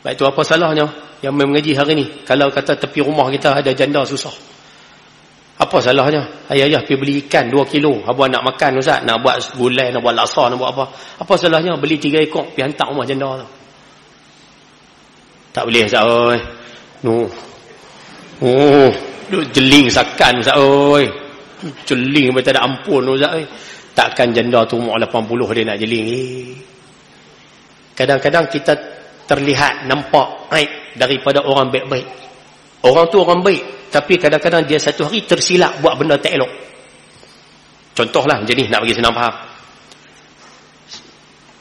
Baik tu apa salahnya yang mengaji hari ni kalau kata tepi rumah kita ada janda susah? Apa salahnya? Ayah pergi beli ikan 2 kilo. Abang nak makan Ustaz, nak buat gulai, nak buat laksa, nak buat apa? Apa salahnya beli 3 ekor pergi hantar rumah janda tu? Tak boleh Ustaz oi. Duk jeling sakan Ustaz oi. Jeling sampai tak ada ampun Ustaz oi. Takkan janda tu umur 80 dia nak jeling. Kadang-kadang kita terlihat nampak aib daripada orang baik-baik. Orang tu orang baik, tapi kadang-kadang dia satu hari tersilap buat benda tak elok. Contohlah macam ni, nak bagi senang faham.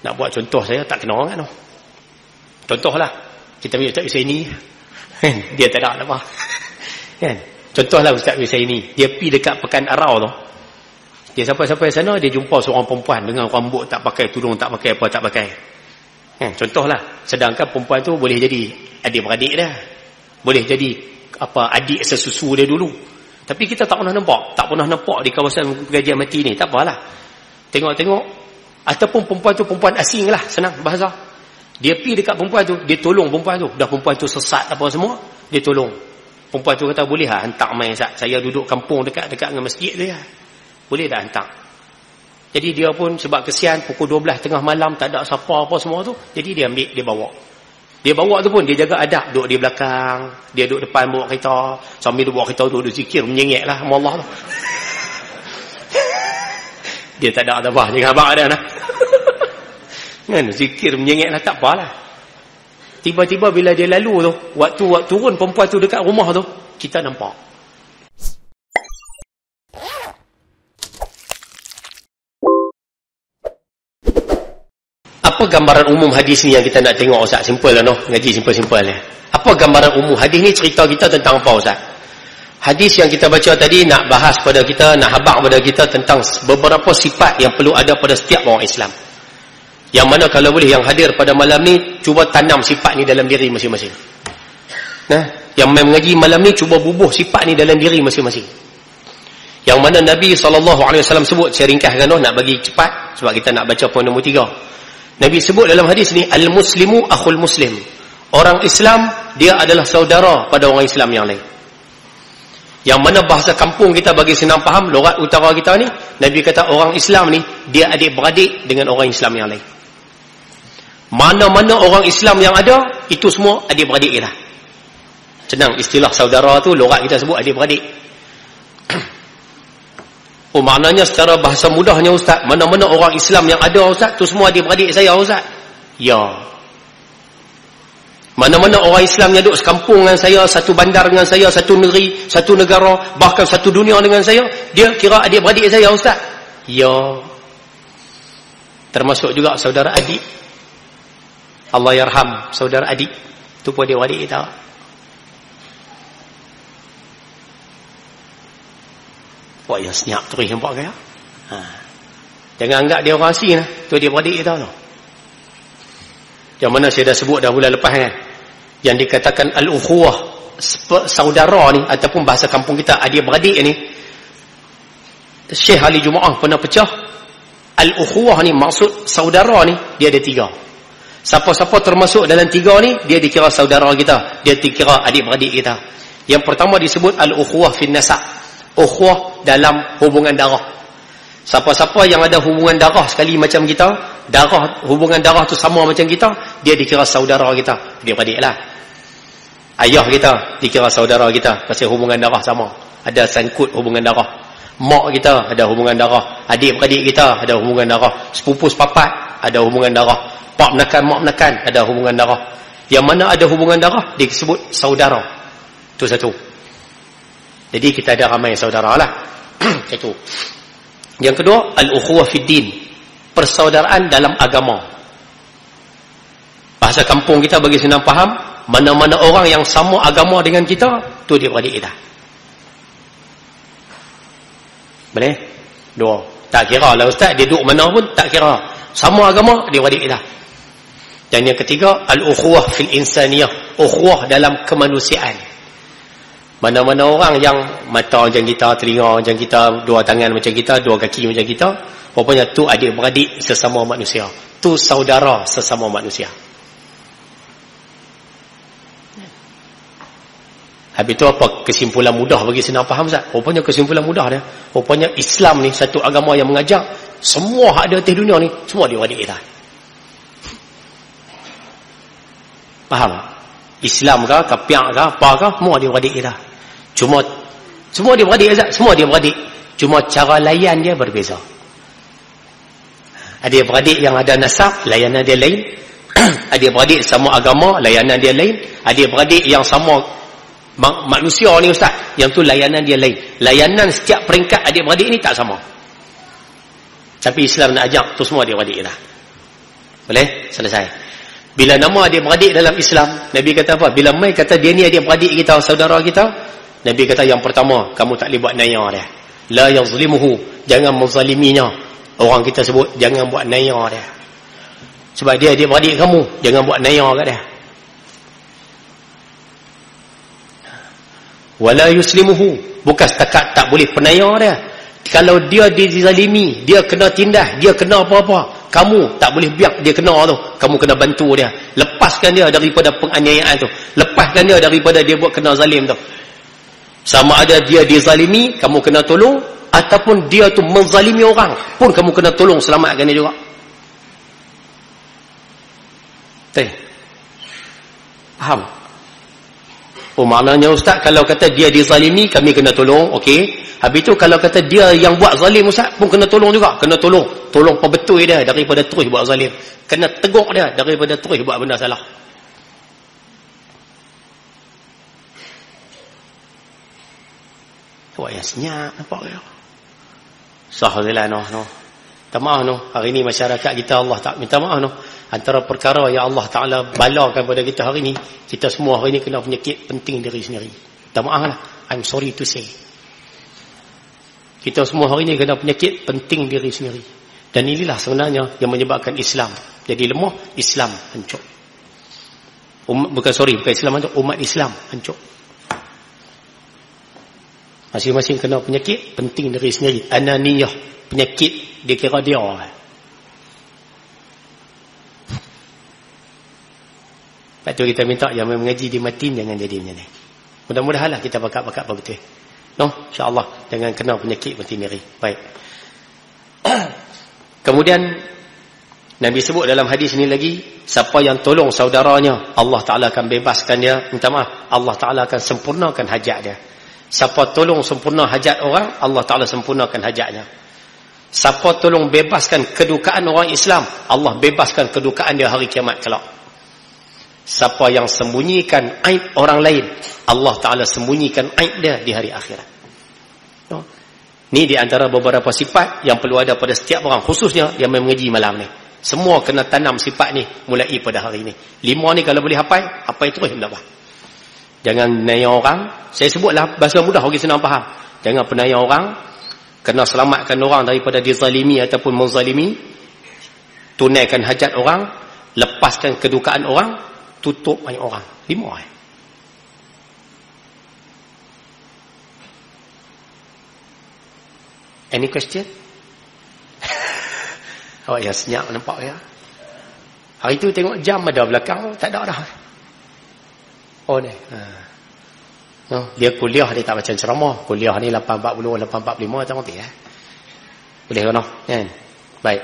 Nak buat contoh saya tak kena kan. Contohlah, kita ambil Ustaz Husaini. Dia tak ada apa. Kan? Contohlah Ustaz Husaini, dia pergi dekat Pekan Arau tu. Dia sampai-sampai sana, dia jumpa seorang perempuan dengan rambut tak pakai, tudung tak pakai, apa tak pakai. Contohlah, sedangkan perempuan tu boleh jadi adik-beradik dah. Boleh jadi adik sesusu dia dulu. Tapi kita tak pernah nampak di kawasan pengajian mati ni. Tak apalah. Tengok-tengok, ataupun perempuan tu perempuan asing lah, senang bahasa. Dia pergi dekat perempuan tu, dia tolong perempuan tu. Dah perempuan tu sesat apa semua, dia tolong. Perempuan tu kata, boleh lah hantar main Ustaz. Saya duduk kampung dekat dengan masjid dia. Boleh dah hantar. Jadi dia pun sebab kesian pukul 12 tengah malam tak ada siapa apa semua tu, jadi dia ambil, dia bawa. Dia bawa tu pun dia jaga adab, duduk di belakang, dia duduk depan bawa kereta, sambil dia bawa kereta tu dia zikir menyengek lah sama Allah tu. Dia tak ada apa, jangan abang ada nah. Kan zikir menyengek lah, tak apalah. Tiba-tiba bila dia lalu tu, waktu turun perempuan tu dekat rumah tu, kita nampak. Apa gambaran umum hadis ni yang kita nak tengok Ustaz? Simple lah noh, ngaji simple-simple ya. Apa gambaran umum hadis ni, cerita kita tentang apa Ustaz? Hadis yang kita baca tadi nak bahas pada kita, nak habaq pada kita tentang beberapa sifat yang perlu ada pada setiap orang Islam. Yang mana kalau boleh yang hadir pada malam ni cuba tanam sifat ni dalam diri masing-masing. Nah, yang mengaji malam ni cuba bubuh sifat ni dalam diri masing-masing. Yang mana Nabi SAW sebut, saya ringkaskan noh nak bagi cepat sebab kita nak baca poin nombor 3. Nabi sebut dalam hadis ni, al-muslimu akhul muslim. Orang Islam, dia adalah saudara pada orang Islam yang lain. Yang mana bahasa kampung kita bagi senang faham, logat utara kita ni, Nabi kata orang Islam ni, dia adik-beradik dengan orang Islam yang lain. Mana-mana orang Islam yang ada, itu semua adik-beradik kita. Senang, istilah saudara tu, logat kita sebut adik-beradik. Oh, maknanya secara bahasa mudahnya Ustaz, mana-mana orang Islam yang ada Ustaz, tu semua adik-beradik saya Ustaz. Ya. Mana-mana orang Islam yang duduk sekampung dengan saya, satu bandar dengan saya, satu negeri, satu negara, bahkan satu dunia dengan saya, dia kira adik-beradik saya Ustaz. Ya. Termasuk juga saudara adik. Allah yarham saudara adik. Tu pun adik-beradik kita. Wah, yang senyap terus nampak kaya. Jangan anggap dia orang asing lah. Tu dia beradik kita lah. Yang mana saya dah sebut dah bulan lepas kan. Yang dikatakan al-ukhuwah, saudara ni, ataupun bahasa kampung kita adik-beradik ni, Syekh Ali Jumaah pernah pecah. Al-ukhuwah ni maksud saudara ni, dia ada 3. Siapa-siapa termasuk dalam 3 ni, dia dikira saudara kita, dia dikira adik-beradik kita. Yang pertama disebut al-ukhuwah fin nasab, ukhuwah dalam hubungan darah. Siapa-siapa yang ada hubungan darah sekali macam kita, hubungan darah tu sama macam kita, dia dikira saudara kita, adik-beradik lah. Ayah kita dikira saudara kita pasal hubungan darah sama, ada sangkut hubungan darah. Mak kita ada hubungan darah, adik-beradik kita ada hubungan darah, sepupu sepapat ada hubungan darah, pak menekan mak menekan ada hubungan darah. Yang mana ada hubungan darah disebut saudara. Itu satu. Jadi kita ada ramai saudara lah. Itu. Yang kedua, al-ukhuwah fid din, persaudaraan dalam agama. Bahasa kampung kita bagi senang faham, mana-mana orang yang sama agama dengan kita, tu dia beradik kita. Boleh? 2. Tak kira lah Ustaz, dia duduk mana pun tak kira. Sama agama, dia beradik kita. Dan yang ketiga, al-ukhuwah fil insaniyah, ukhuwah dalam kemanusiaan. Mana-mana orang yang mata macam kita, telinga macam kita, 2 tangan macam kita, 2 kaki macam kita, rupanya tu adik-beradik sesama manusia. Tu saudara sesama manusia. Habis itu apa kesimpulan mudah bagi senang faham Ustaz? Rupanya kesimpulan mudah dia. Rupanya Islam ni satu agama yang mengajak semua hak ada atas dunia ni semua adik-beradik kita. Faham? Islam ke, kapiak ke, apa ke, semua adik-beradik kita. Cuma semua adik-beradik Ustaz, semua adik-beradik. Cuma cara layan dia berbeza. Adik-beradik yang ada nasab, layanan dia lain. Adik-beradik sama agama, layanan dia lain. Adik-beradik yang sama manusia ni Ustaz, yang tu layanan dia lain. Layanan setiap peringkat adik-beradik ni tak sama. Tapi Islam nak ajak tu semua adik-beradik kita. Boleh? Selesai. Bila nama adik-beradik dalam Islam, Nabi kata apa? Bila mai kata dia ni adik-beradik kita, saudara kita, Nabi kata yang pertama, kamu tak boleh buat naya dia. La yazlimuhu, jangan menzaliminya. Orang kita sebut jangan buat naya dia. Sebab dia adik-beradik kamu, jangan buat naya kat dia. Wala yuslimuhu, bukan setakat tak boleh penaya dia. Kalau dia dizalimi, dia kena tindas, dia kena apa-apa, kamu tak boleh biar dia kena tu, kamu kena bantu dia, lepaskan dia daripada penganiayaan tu, lepaskan dia daripada dia buat kena zalim tu. Sama ada dia dizalimi, kamu kena tolong, ataupun dia tu menzalimi orang pun kamu kena tolong selamatkan dia juga. Faham? Oh, maknanya Ustaz, kalau kata dia dizalimi, kami kena tolong, okey. Habis tu kalau kata dia yang buat zalim Ustaz, pun kena tolong juga. Kena tolong. Tolong perbetul dia daripada terus buat zalim. Kena tegur dia daripada terus buat benda salah. Awak yang senyap, nampak ke? Sahajalah, no. Tak maaf, no. Hari ni masyarakat kita, Allah tak minta maaf, no. Antara perkara yang Allah Ta'ala balakan pada kita hari ni, kita semua hari ni kena penyakit penting diri sendiri. Tak maaf lah. I'm sorry to say. Kita semua hari ni kena penyakit penting diri sendiri. Dan inilah sebenarnya yang menyebabkan Islam jadi lemah, Islam hancur. Bukan Islam hancur, umat Islam hancur. Masing-masing kena penyakit penting diri sendiri. Ananiyah, penyakit dia kira dia. Lepas tu kita minta yang mengaji di matin jangan jadi macam ni. Mudah-mudahanlah kita bakat-bakat betul. No, insya-Allah jangan kena penyakit penting diri. Baik. Kemudian Nabi sebut dalam hadis ini lagi, siapa yang tolong saudaranya, Allah Taala akan bebaskan dia. Minta maaf, Allah Taala akan sempurnakan hajat dia. Siapa tolong sempurna hajat orang, Allah Taala sempurnakan hajatnya. Siapa tolong bebaskan kedukaan orang Islam, Allah bebaskan kedukaan dia hari kiamat kelak. Siapa yang sembunyikan aib orang lain, Allah Ta'ala sembunyikan aib dia di hari akhirat. Ini di antara beberapa sifat yang perlu ada pada setiap orang, khususnya yang mengaji malam ni. Semua kena tanam sifat ni mulai pada hari ni. 5 ni kalau boleh hafal terus tak apa. Jangan naya orang. Saya sebutlah bahasa mudah bagi senang faham. Jangan penaya orang. Kena selamatkan orang daripada dizalimi ataupun menzalimi. Tunaikan hajat orang. Lepaskan kedukaan orang. Tutup aib orang. 5 Any question? Awak yang senyap nampak ya? Hari tu tengok jam ada belakang, tak ada dah. Oh ni. Dia kuliah, dia tak macam ceramah. Kuliah ni 8.40, 8.45 tak ngerti ya. Boleh kan? Baik.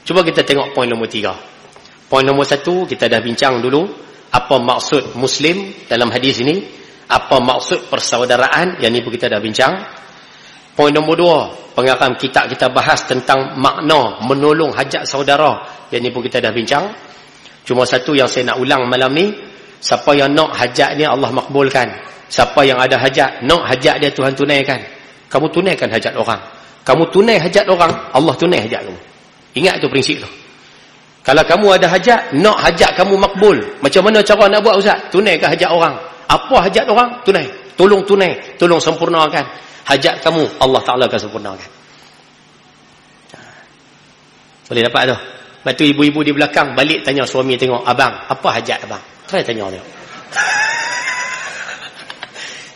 Cuba kita tengok poin nombor 3. Poin nombor 1 kita dah bincang dulu. Apa maksud Muslim dalam hadis ini? Apa maksud persaudaraan? Yang ni pun kita dah bincang. Poin nombor 2, pengarang kita bahas tentang makna menolong hajat saudara. Yang ni pun kita dah bincang. Cuma satu yang saya nak ulang malam ni, siapa yang nak hajat ni Allah makbulkan. Siapa yang ada hajat, nak hajat dia Tuhan tunaikan. Kamu tunaikan hajat orang. Kamu tunai hajat orang, Allah tunai hajat kamu. Ingat tu prinsip tu. Kalau kamu ada hajat, nak hajat kamu makbul. Macam mana cara nak buat Ustaz? Tunaikan hajat orang. Apa hajat orang? Tunai. Tolong tunai. Tolong sempurnakan. Hajat kamu, Allah Ta'ala akan sempurnakan. Boleh dapat tu? Lepas tu ibu-ibu di belakang balik tanya suami, tengok, abang, apa hajat abang? Try tanya dia.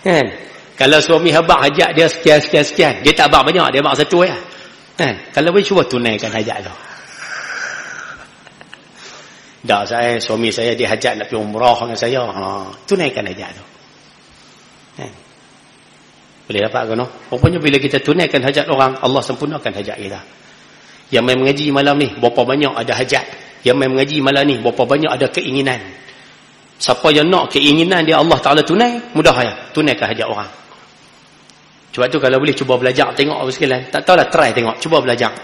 Kan? Kalau suami abang hajat dia sekian. Dia tak abang banyak, dia abang satu ya. Kan? Kalau boleh cuba tunaikan hajat tu. dah suami saya dia hajat nak pergi umrah dengan saya, tunaikan hajat tu. Boleh dapat ke no? Rupanya bila kita tunaikan hajat orang, Allah sempurnakan hajat kita. Yang main mengaji malam ni, berapa banyak ada hajat. Yang main mengaji malam ni, berapa banyak ada keinginan. Siapa yang nak keinginan dia Allah Ta'ala tunai, mudah ya, tunaikan hajat orang. Sebab tu kalau boleh cuba belajar, tengok apa sekalian. Tak tahulah, try tengok, cuba belajar.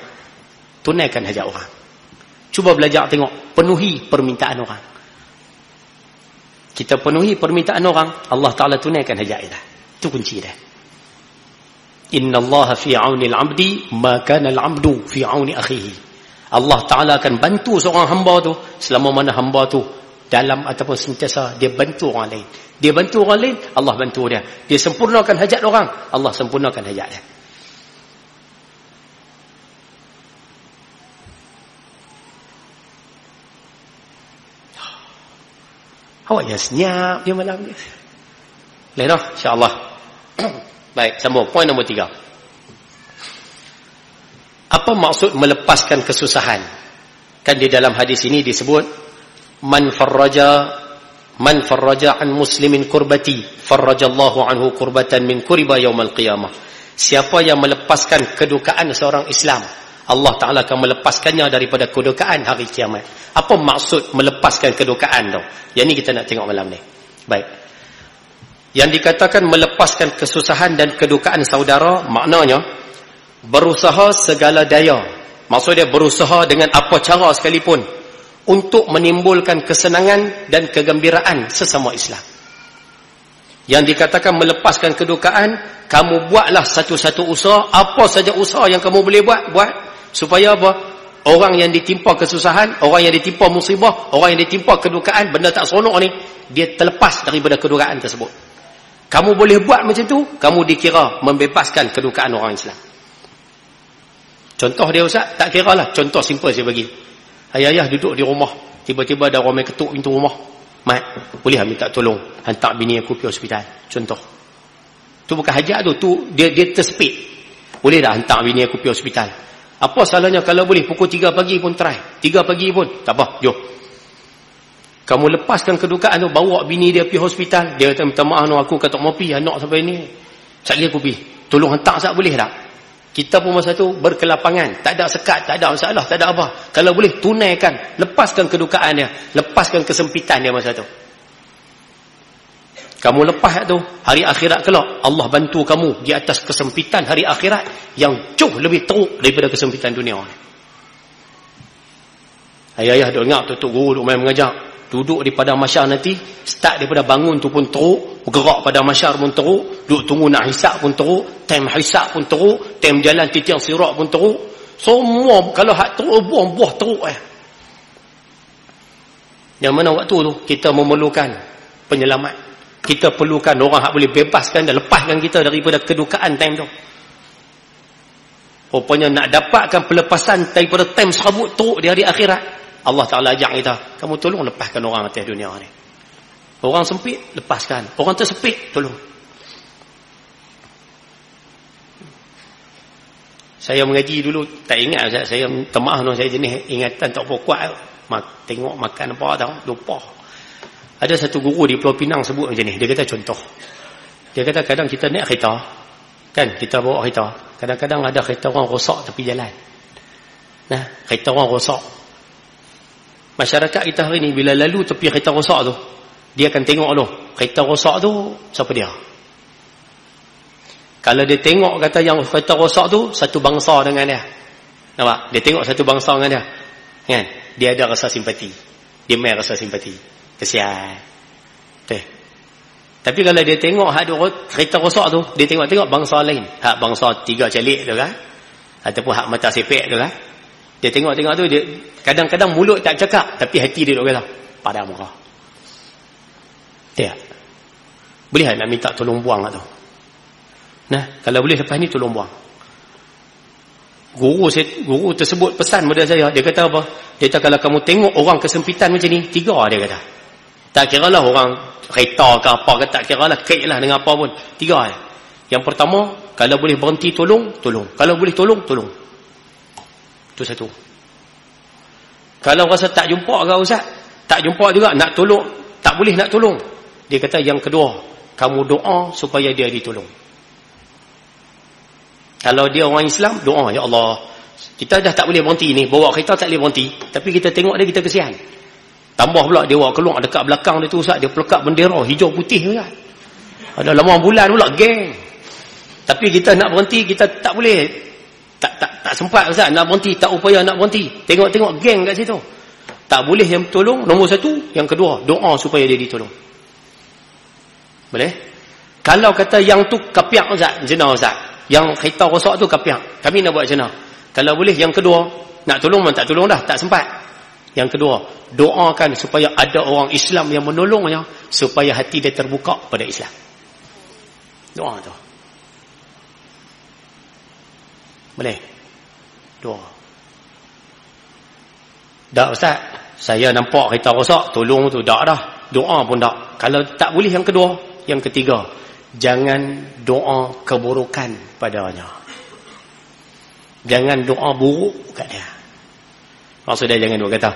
Tunaikan hajat orang. Cuba belajar tengok, penuhi permintaan orang. Kita penuhi permintaan orang, Allah Ta'ala tunaikan hajat kita. Itu kunci dia. Inna Allah fi auni al-abdi ma kana al-abdu fi auni akhihi. Allah Ta'ala akan bantu seorang hamba tu selama mana hamba tu dalam ataupun sentiasa dia bantu orang lain. Dia bantu orang lain, Allah bantu dia. Dia sempurnakan hajat orang, Allah sempurnakan hajat dia. Awak yang senyap dia malam ni. Boleh dah, insyaAllah. Baik, sambung. Poin nombor 3. Apa maksud melepaskan kesusahan? Kan di dalam hadis ini disebut, Man farraja an muslimin kurbati, farrajallahu anhu kurbatan min kuriba yaumal qiyamah. Siapa yang melepaskan kedukaan seorang Islam, Allah Ta'ala akan melepaskannya daripada kedukaan hari kiamat. Apa maksud melepaskan kedukaan tu? Yang ni kita nak tengok malam ni. Baik. Yang dikatakan melepaskan kesusahan dan kedukaan saudara, maknanya berusaha segala daya. Maksudnya berusaha dengan apa cara sekalipun untuk menimbulkan kesenangan dan kegembiraan sesama Islam. Yang dikatakan melepaskan kedukaan, kamu buatlah satu-satu usaha, apa saja usaha yang kamu boleh buat. Supaya apa? Orang yang ditimpa kesusahan, orang yang ditimpa musibah, orang yang ditimpa kedukaan, benda tak seronok ni, dia terlepas daripada kedukaan tersebut. Kamu boleh buat macam tu, kamu dikira membebaskan kedukaan orang Islam. Contoh dia Ustaz, tak kira lah. Contoh simple saya bagi. Ayah duduk di rumah, tiba-tiba ada orang main ketuk pintu rumah. Mat, boleh minta tolong hantar bini aku pergi hospital. Contoh. Tu bukan hajat tu dia tersepit. Boleh tak hantar bini aku pergi hospital? Apa salahnya kalau boleh pukul 3 pagi pun try. 3 pagi pun, tak apa, jom. Kamu lepaskan kedukaan tu, bawa bini dia pergi hospital. Dia kata, minta maaf aku kata mau pergi, anak sampai ni. Sekali aku pergi. Tolong hantar Ustaz, boleh tak? Kita pun masa tu berkelapangan, tak ada sekat, tak ada masalah, tak ada apa. Kalau boleh tunaikan, lepaskan kedukaan dia, lepaskan kesempitan dia masa tu. Kamu lepas tu, hari akhirat kelak Allah bantu kamu di atas kesempitan hari akhirat yang jauh lebih teruk daripada kesempitan dunia. Ayah duk ingat tu guru duk main mengajar, duduk di padang mahsyar nanti, start daripada bangun tu pun teruk, bergerak pada mahsyar pun teruk, duduk tunggu nak hisap pun teruk, time hisap pun teruk, time jalan tiang sirat pun teruk. Semua kalau hak teruk, buah teruk . Yang mana waktu tu kita memerlukan penyelamat. Kita perlukan orang yang boleh bebaskan dan lepaskan kita daripada kedukaan time tu. Rupanya nak dapatkan pelepasan daripada time serabut teruk di hari akhirat, Allah Ta'ala ajak kita, kamu tolong lepaskan orang atas dunia ni. Orang sempit, lepaskan. Orang tersepit, tolong. Saya mengaji dulu, tak ingat saya minta maaf, saya jenis ingatan tak apa kuat. Tengok makan apa tahu, lupa. Ada satu guru di Pulau Pinang sebut macam ni. Dia kata contoh. Dia kata kadang kita naik kereta, kan, kita bawa kereta. Kadang-kadang ada kereta orang rosak tepi jalan. Nah, kereta orang rosak. Masyarakat kita hari ni bila lalu tepi kereta rosak tu, dia akan tengok tu, kereta rosak tu siapa dia. Kalau dia tengok kata yang kereta rosak tu satu bangsa dengan dia. Nampak? Dia tengok satu bangsa dengan dia. Kan? Dia ada rasa simpati. Dia main rasa simpati. Kesian. Tapi kalau dia tengok hak kereta rosak tu, dia tengok bangsa lain. Hak bangsa 3 calik tu kan? Ataupun hak mata sepek tu kan? Dia tengok tu, dia kadang-kadang mulut tak cakap, tapi hati dia duk kata, padam kau. Tak? Boleh nak minta tolong buang tu? Nah, kalau boleh lepas ni tolong buang. Guru tersebut pesan pada saya, dia kata apa? Dia kata kalau kamu tengok orang kesempitan macam ni, 3 dia kata. Tak kira lah orang kereta ke apa ke, tak kira lah kait lah dengan apa pun. 3 dia. Yang pertama, kalau boleh berhenti tolong. Kalau boleh tolong. Itu satu. Kalau rasa tak jumpa ke Ustaz, Tak jumpa juga nak tolong, tak boleh nak tolong. Dia kata yang kedua, kamu doa supaya dia ditolong. Kalau dia orang Islam, doa, ya Allah, kita dah tak boleh berhenti ni, bawa kereta tak boleh berhenti, tapi kita tengok dia, kita kesian. Tambah pula dia bawa keluar dekat belakang dia tu Ustaz, dia pelekat bendera hijau putih Ustaz. Ada lama bulan pula geng. Tapi kita nak berhenti, kita tak boleh, tak sempat Ustaz nak berhenti, tak upaya nak berhenti. Tengok-tengok geng kat situ. Tak boleh yang tolong, nombor satu. Yang kedua, doa supaya dia ditolong. Boleh? Kalau kata yang tu kapiak Ustaz, jenah Ustaz, yang kereta rosak tu kapiak, kami nak buat jenah. Kalau boleh yang kedua, nak tolong pun tak tolong dah, tak sempat. Yang kedua, doakan supaya ada orang Islam yang menolongnya, supaya hati dia terbuka pada Islam. Doa tu. Boleh? Doa. Tak Ustaz, saya nampak kereta rosak, tolong tu, tak dah. Doa pun tak. Kalau tak boleh yang kedua, yang ketiga, jangan doa keburukan padanya. Jangan doa buruk kat dia. Maksud dia jangan doa kata,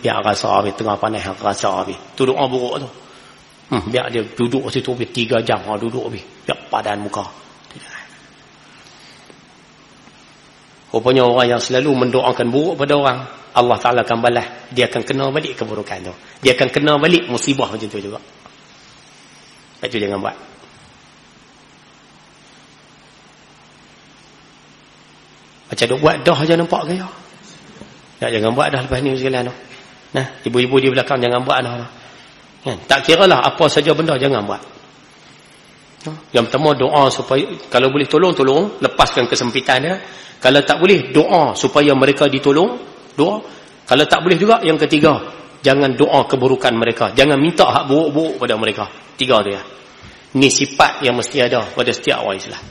biar rasa habis, tengah panas rasa habis. Tu doa buruk tu. Biar dia duduk situ habis 3 jam, duduk habis. Biar padan muka. Rupanya orang yang selalu mendoakan buruk pada orang, Allah Ta'ala akan balas. Dia akan kena balik keburukan tu. Dia akan kena balik musibah macam tu juga. Itu jangan buat. Macam duk buat dah je nampak ke ya? Jangan buat dah lepas ni sekalian tu. Nah, ibu-ibu di belakang jangan buat dah. Kan? Tak kira lah apa saja benda, jangan buat. Yang pertama doa supaya, kalau boleh tolong, lepaskan kesempitan dia. Kalau tak boleh, doa supaya mereka ditolong, doa. Kalau tak boleh juga, yang ketiga, jangan doa keburukan mereka, jangan minta hak buruk-buruk pada mereka. 3 tu ya. Ini sifat yang mesti ada pada setiap orang Islam.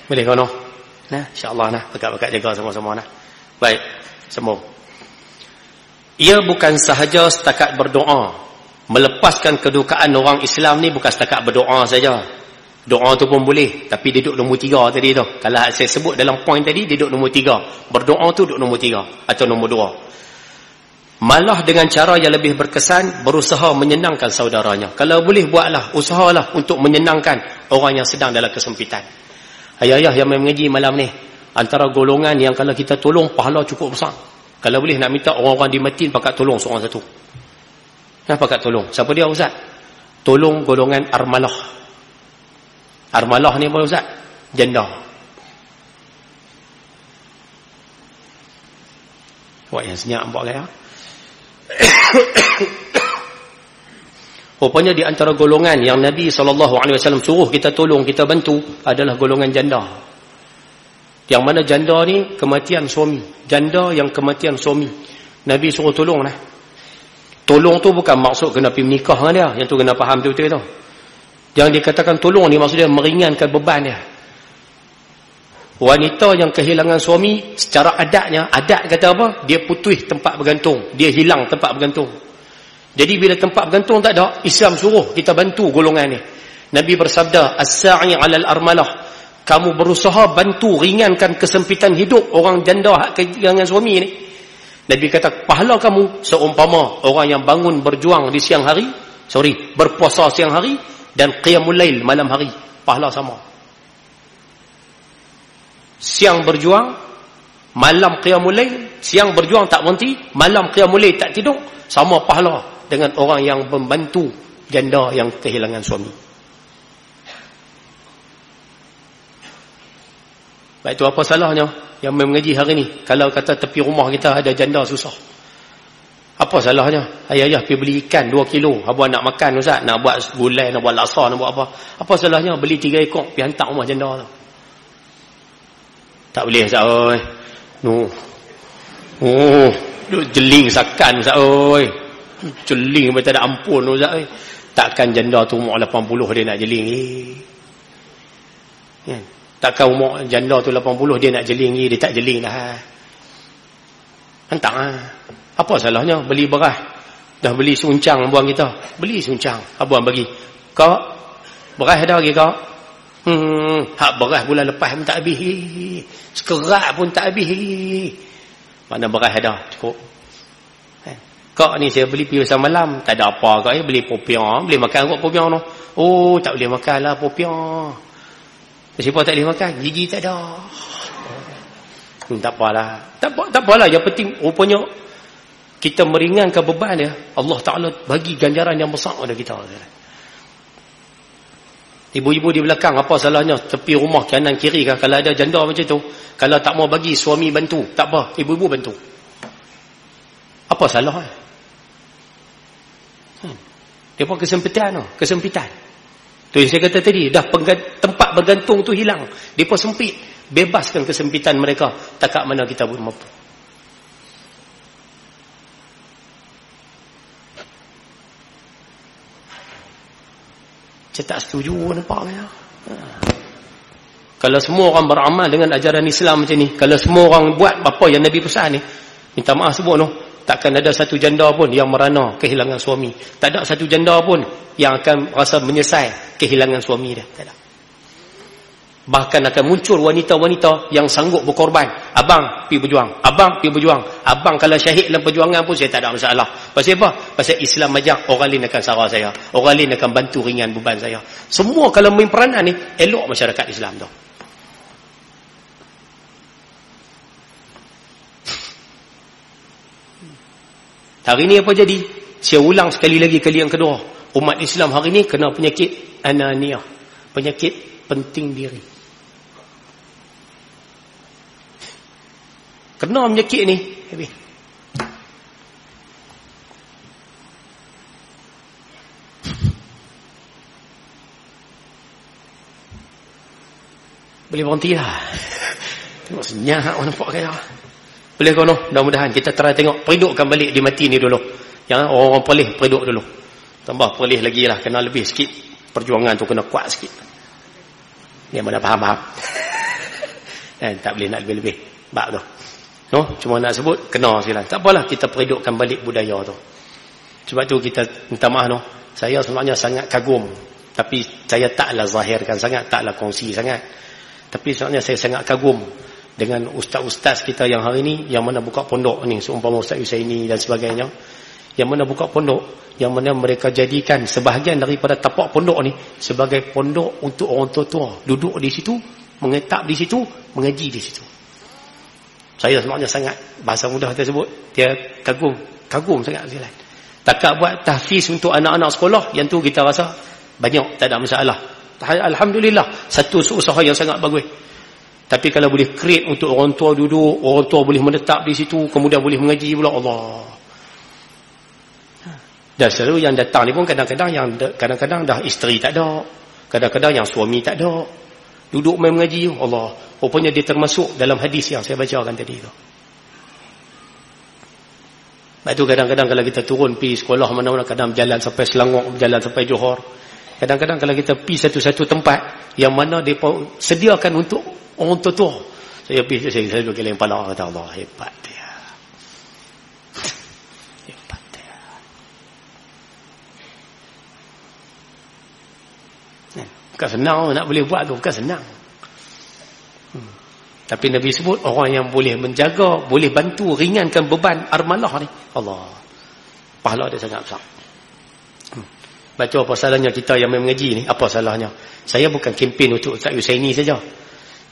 Boleh kau noh? Nah, insya-Allah nah, pekat-pekat jaga sama-sama nah. Baik, sambung. Ia bukan sahaja setakat berdoa. Melepaskan kedukaan orang Islam ni bukan setakat berdoa saja. Doa tu pun boleh, tapi dia duduk nombor 3 tadi tu. Kalau saya sebut dalam poin tadi, dia duduk nombor 3. Berdoa tu duduk nombor 3 atau nombor 2. Malah dengan cara yang lebih berkesan, berusaha menyenangkan saudaranya. Kalau boleh buatlah, usahalah untuk menyenangkan orang yang sedang dalam kesempitan. Ayah-ayah yang mengaji malam ni, antara golongan yang kalau kita tolong pahala cukup besar. Kalau boleh nak minta orang-orang di Matin pakat tolong seorang satu. Nah, pakat tolong. Siapa dia Ustaz? Tolong golongan armalah. Armalah ni apa Ustaz? Janda. Wah, yang senyap nampak kaya. Rupanya di antara golongan yang Nabi SAW suruh kita tolong, kita bantu adalah golongan janda. Yang mana janda ni kematian suami. Janda yang kematian suami, Nabi suruh tolong lah. Tolong tu bukan maksud kena pergi menikah dengan dia. Yang tu kena faham betul-betul tu. Yang dikatakan tolong ni maksudnya meringankan beban dia. Wanita yang kehilangan suami, secara adatnya, adat kata apa? Dia putus tempat bergantung. Dia hilang tempat bergantung. Jadi bila tempat bergantung tak ada, Islam suruh kita bantu golongan ni. Nabi bersabda, as-sa'i 'alal armalah. Kamu berusaha bantu ringankan kesempitan hidup orang janda hak kehilangan suami ni. Nabi kata, pahala kamu seumpama orang yang bangun berjuang di siang hari, berpuasa siang hari dan qiyamul lail malam hari. Pahala sama. Siang berjuang, malam qiyamul lail, siang berjuang tak berhenti, malam qiyamul lail tak tidur, sama pahala dengan orang yang membantu janda yang kehilangan suami. Baik, itu apa salahnya yang mengaji hari ni? Kalau kata tepi rumah kita ada janda susah, apa salahnya? Ayah-ayah pergi beli ikan 2 kilo, abang nak makan Ustaz, nak buat gulai, nak buat laksa, nak buat apa? Apa salahnya beli 3 ekor pergi hantar rumah janda tu? Tak boleh Ustaz oi. Jeling sakan Ustaz oi. Jeling macam tak ada ampun Ustaz oi. Takkan janda tu umur 80 dia nak jeling kan? Takkan umur janda tu 80 dia nak jeling dia tak jeling dah. Hantar lah. Apa salahnya beli beras? Dah beli suncang buang kita. Beli suncang. Abang bagi. Kau beras ada lagi kau? Hak beras bulan lepas pun tak habis. Sekerat pun tak habis. Mana beras ada cukup. Kak ni saya beli pergi pasar malam, tak ada apa kak, beli popiah, boleh makan kot popiah tu. Oh, tak boleh makan lah popiah. Siapa tak boleh makan? Gigi tak ada. Tak apalah. Tak apalah, yang penting rupanya kita meringankan beban dia. Allah Ta'ala bagi ganjaran yang besar pada kita. Ibu-ibu di belakang, apa salahnya tepi rumah kanan kiri kan, kalau ada janda macam tu, kalau tak mau bagi suami bantu, tak apa, ibu-ibu bantu. Apa salah? Dia pun kesempitan. Tu yang saya kata tadi, dah tempat bergantung tu hilang. Dia pun sempit. Bebaskan kesempitan mereka. Takat mana kita pun mampu. Saya tak setuju nampak ya. Kalau semua orang beramal dengan ajaran Islam macam ni, kalau semua orang buat apa yang Nabi pesan ni, minta maaf sebut noh, takkan ada satu janda pun yang merana kehilangan suami. Tak ada satu janda pun yang akan rasa menyesal kehilangan suami dia. Tak ada. Bahkan akan muncul wanita-wanita yang sanggup berkorban. Abang pergi berjuang. Abang pergi berjuang. Abang kalau syahid dalam perjuangan pun saya tak ada masalah. Pasal apa? Pasal Islam ajak orang lain akan sarah saya. Orang lain akan bantu ringan beban saya. Semua kalau main peranan ni, elok masyarakat Islam tu. Hari ni apa jadi? Saya ulang sekali lagi kali yang kedua. Umat Islam hari ni kena penyakit ananiah. Penyakit penting diri. Kena penyakit ni. Boleh berhenti lah. Tengok senyap orang nampak kaya. Boleh kau noh? Mudah-mudahan kita try tengok. Peridukkan balik di mati ni dulu. Yang orang-orang pelih, periduk dulu. Tambah pelih lagi lah. Kena lebih sikit. Perjuangan tu kena kuat sikit. Dia mana faham-faham. Tak boleh nak lebih-lebih. Bab tu. No? Cuma nak sebut, kena sekali. Tak apalah, kita peridukkan balik budaya tu. Sebab tu kita minta maaf no. Saya sebenarnya sangat kagum. Tapi saya taklah zahirkan sangat. Taklah kongsi sangat. Tapi sebenarnya saya sangat kagum dengan ustaz-ustaz kita yang hari ni, yang mana buka pondok ni, seumpama Ustaz Yusaini dan sebagainya, yang mana buka pondok, yang mana mereka jadikan sebahagian daripada tapak pondok ni sebagai pondok untuk orang tua-tua duduk di situ, mengetap di situ, mengaji di situ. Saya sebenarnya sangat, bahasa mudah tersebut, dia kagum sangat silat. Takat buat tahfiz untuk anak-anak sekolah, yang tu kita rasa banyak, tak ada masalah. Alhamdulillah, satu usaha yang sangat bagus. Tapi kalau boleh create untuk orang tua duduk, orang tua boleh menetap di situ, kemudian boleh mengaji pula, Allah. Dan selalu yang datang ni pun kadang-kadang dah isteri tak ada, kadang-kadang yang suami tak ada, duduk main mengaji, Allah. Rupanya dia termasuk dalam hadis yang saya bacakan tadi tu. Sebab tu kadang-kadang kalau kita turun pergi sekolah mana-mana, kadang berjalan sampai Selangor, berjalan sampai Johor, kadang-kadang kalau kita pergi satu-satu tempat yang mana dia sediakan untuk orang tua-tua, saya pergi, saya duduk geleng kepala, kata Allah, hebat dia. Hebat dia. Bukan senang nak boleh buat tu, bukan senang. Tapi Nabi sebut orang yang boleh menjaga, boleh bantu ringankan beban armalah ni, Allah, pahala dia sangat besar. Baca apa salahnya kita yang mengaji ni? Apa salahnya? Saya bukan kempen untuk Ustaz Yusaini saja.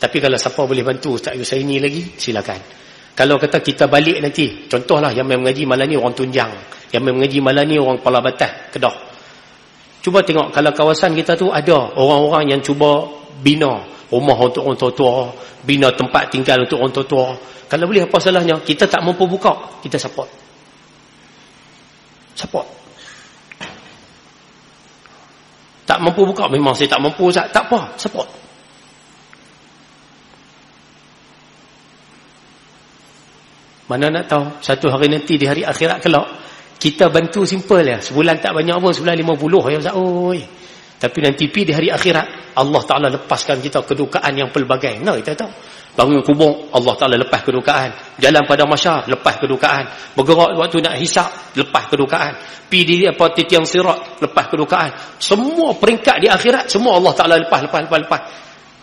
Tapi kalau siapa boleh bantu Ustaz Yusaini lagi, silakan. Kalau kata kita balik nanti, contohlah yang mengaji malam ni orang Tunjang, yang mengaji malam ni orang Kepala Batas, Kedah. Cuba tengok kalau kawasan kita tu ada orang-orang yang cuba bina rumah untuk orang tua-tua, bina tempat tinggal untuk orang tua-tua. Kalau boleh, apa salahnya? Kita tak mampu buka, kita support. Tak mampu buka, memang saya tak mampu, tak apa, support. Mana nak tahu, satu hari nanti di hari akhirat kelak, kita bantu simple ya, sebulan tak banyak pun, sebulan 50 ya Ustaz. Oi. Tapi nanti pergi di hari akhirat, Allah Ta'ala lepaskan kita kedukaan yang pelbagai. Nah, kita tahu. Bangun kubur, Allah Ta'ala lepas kedukaan. Jalan pada masyar, lepas kedukaan. Bergerak waktu nak hisap, lepas kedukaan. Pergi di tiang sirat, lepas kedukaan. Semua peringkat di akhirat, semua Allah Ta'ala lepas.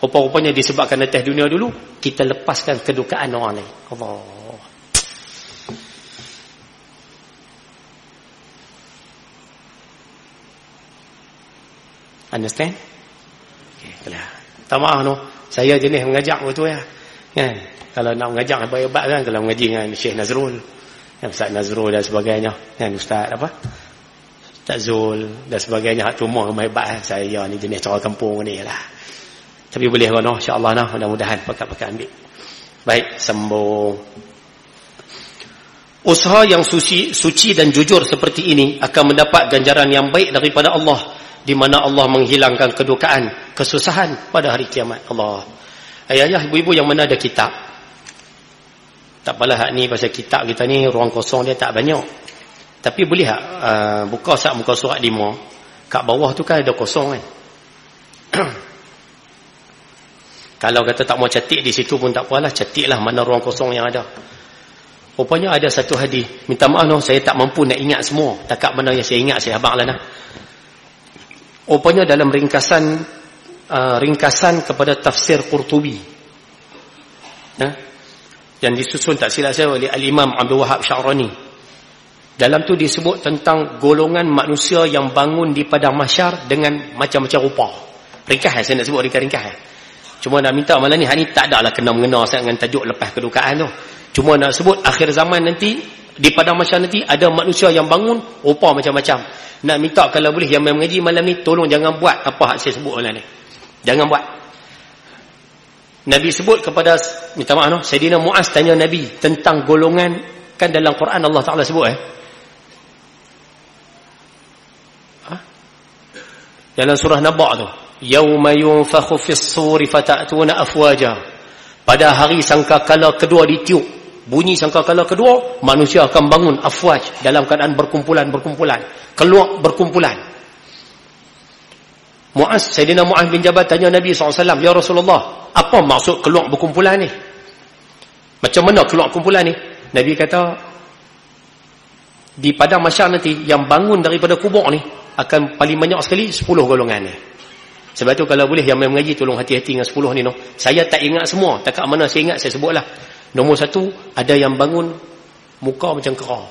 Rupa-rupanya disebabkan atas dunia dulu, kita lepaskan kedukaan orang lain. Allah. Understand? Okay, tak maaf no. Saya jenis mengajak betul ya. Kan? Kalau nak mengajak hebat-hebat kan, kalau mengaji dengan Syekh Nazrul, Ustaz Nazrul dan sebagainya, kan Ustaz apa? Ustaz Zul dan sebagainya, hak tumah hebat kan. Saya ni jenis cara kampung ni lah. Tapi boleh kan no, insya-Allah nah, mudah-mudahan pakat-pakat ambil. Baik, sambung. Usaha yang suci dan jujur seperti ini akan mendapat ganjaran yang baik daripada Allah, di mana Allah menghilangkan kedukaan, kesusahan pada hari kiamat. Allah. Ayah-ayah, ibu-ibu yang mana ada kitab, tak apalah hak ni pasal kitab kita ni ruang kosong dia tak banyak. Tapi boleh hak buka muka surat 5, kat bawah tu kan ada kosong kan. Kalau kata tak mau catik di situ pun tak apalah, catiklah mana ruang kosong yang ada. Rupanya ada satu hadis, minta maaf no, saya tak mampu nak ingat semua, takat mana yang saya ingat saya abang lah nah. Rupanya dalam ringkasan kepada tafsir Qurtubi, yang disusun tak silap saya oleh Al-Imam Abdul Wahab Sya'rani, dalam tu disebut tentang golongan manusia yang bangun di padang mahsyar dengan macam-macam rupa. Ringkas saya nak sebut ringkas. Cuma nak minta malam ni, hari ni tak ada lah kena-mengena dengan tajuk lepas kedukaan tu. Cuma nak sebut akhir zaman nanti, di padang mahsyar nanti ada manusia yang bangun rupa macam-macam. Nak minta kalau boleh yang mengaji malam ni tolong jangan buat apa yang saya sebut malam ni. Jangan buat. Nabi sebut kepada, minta maaf no, Sayyidina Muaz tanya Nabi tentang golongan, kan dalam Quran Allah Ta'ala sebut dalam surah Naba tu, yauma yunfakhu fis suri fatatuna afwaja, pada hari sangkakala kedua ditiup, bunyi sangkakala kedua, manusia akan bangun afwaj, dalam keadaan berkumpulan, keluar berkumpulan. Sayyidina Muaz bin Jabal tanya Nabi SAW, ya Rasulullah, apa maksud keluar berkumpulan ni? Macam mana keluar kumpulan ni? Nabi kata, di padang mahsyar nanti yang bangun daripada kubur ni akan paling banyak sekali 10 golongan ni. Sebab tu kalau boleh yang mengaji tolong hati-hati dengan 10 ni no. Saya tak ingat semua, takat mana saya ingat saya sebutlah. Nombor 1, ada yang bangun muka macam kera.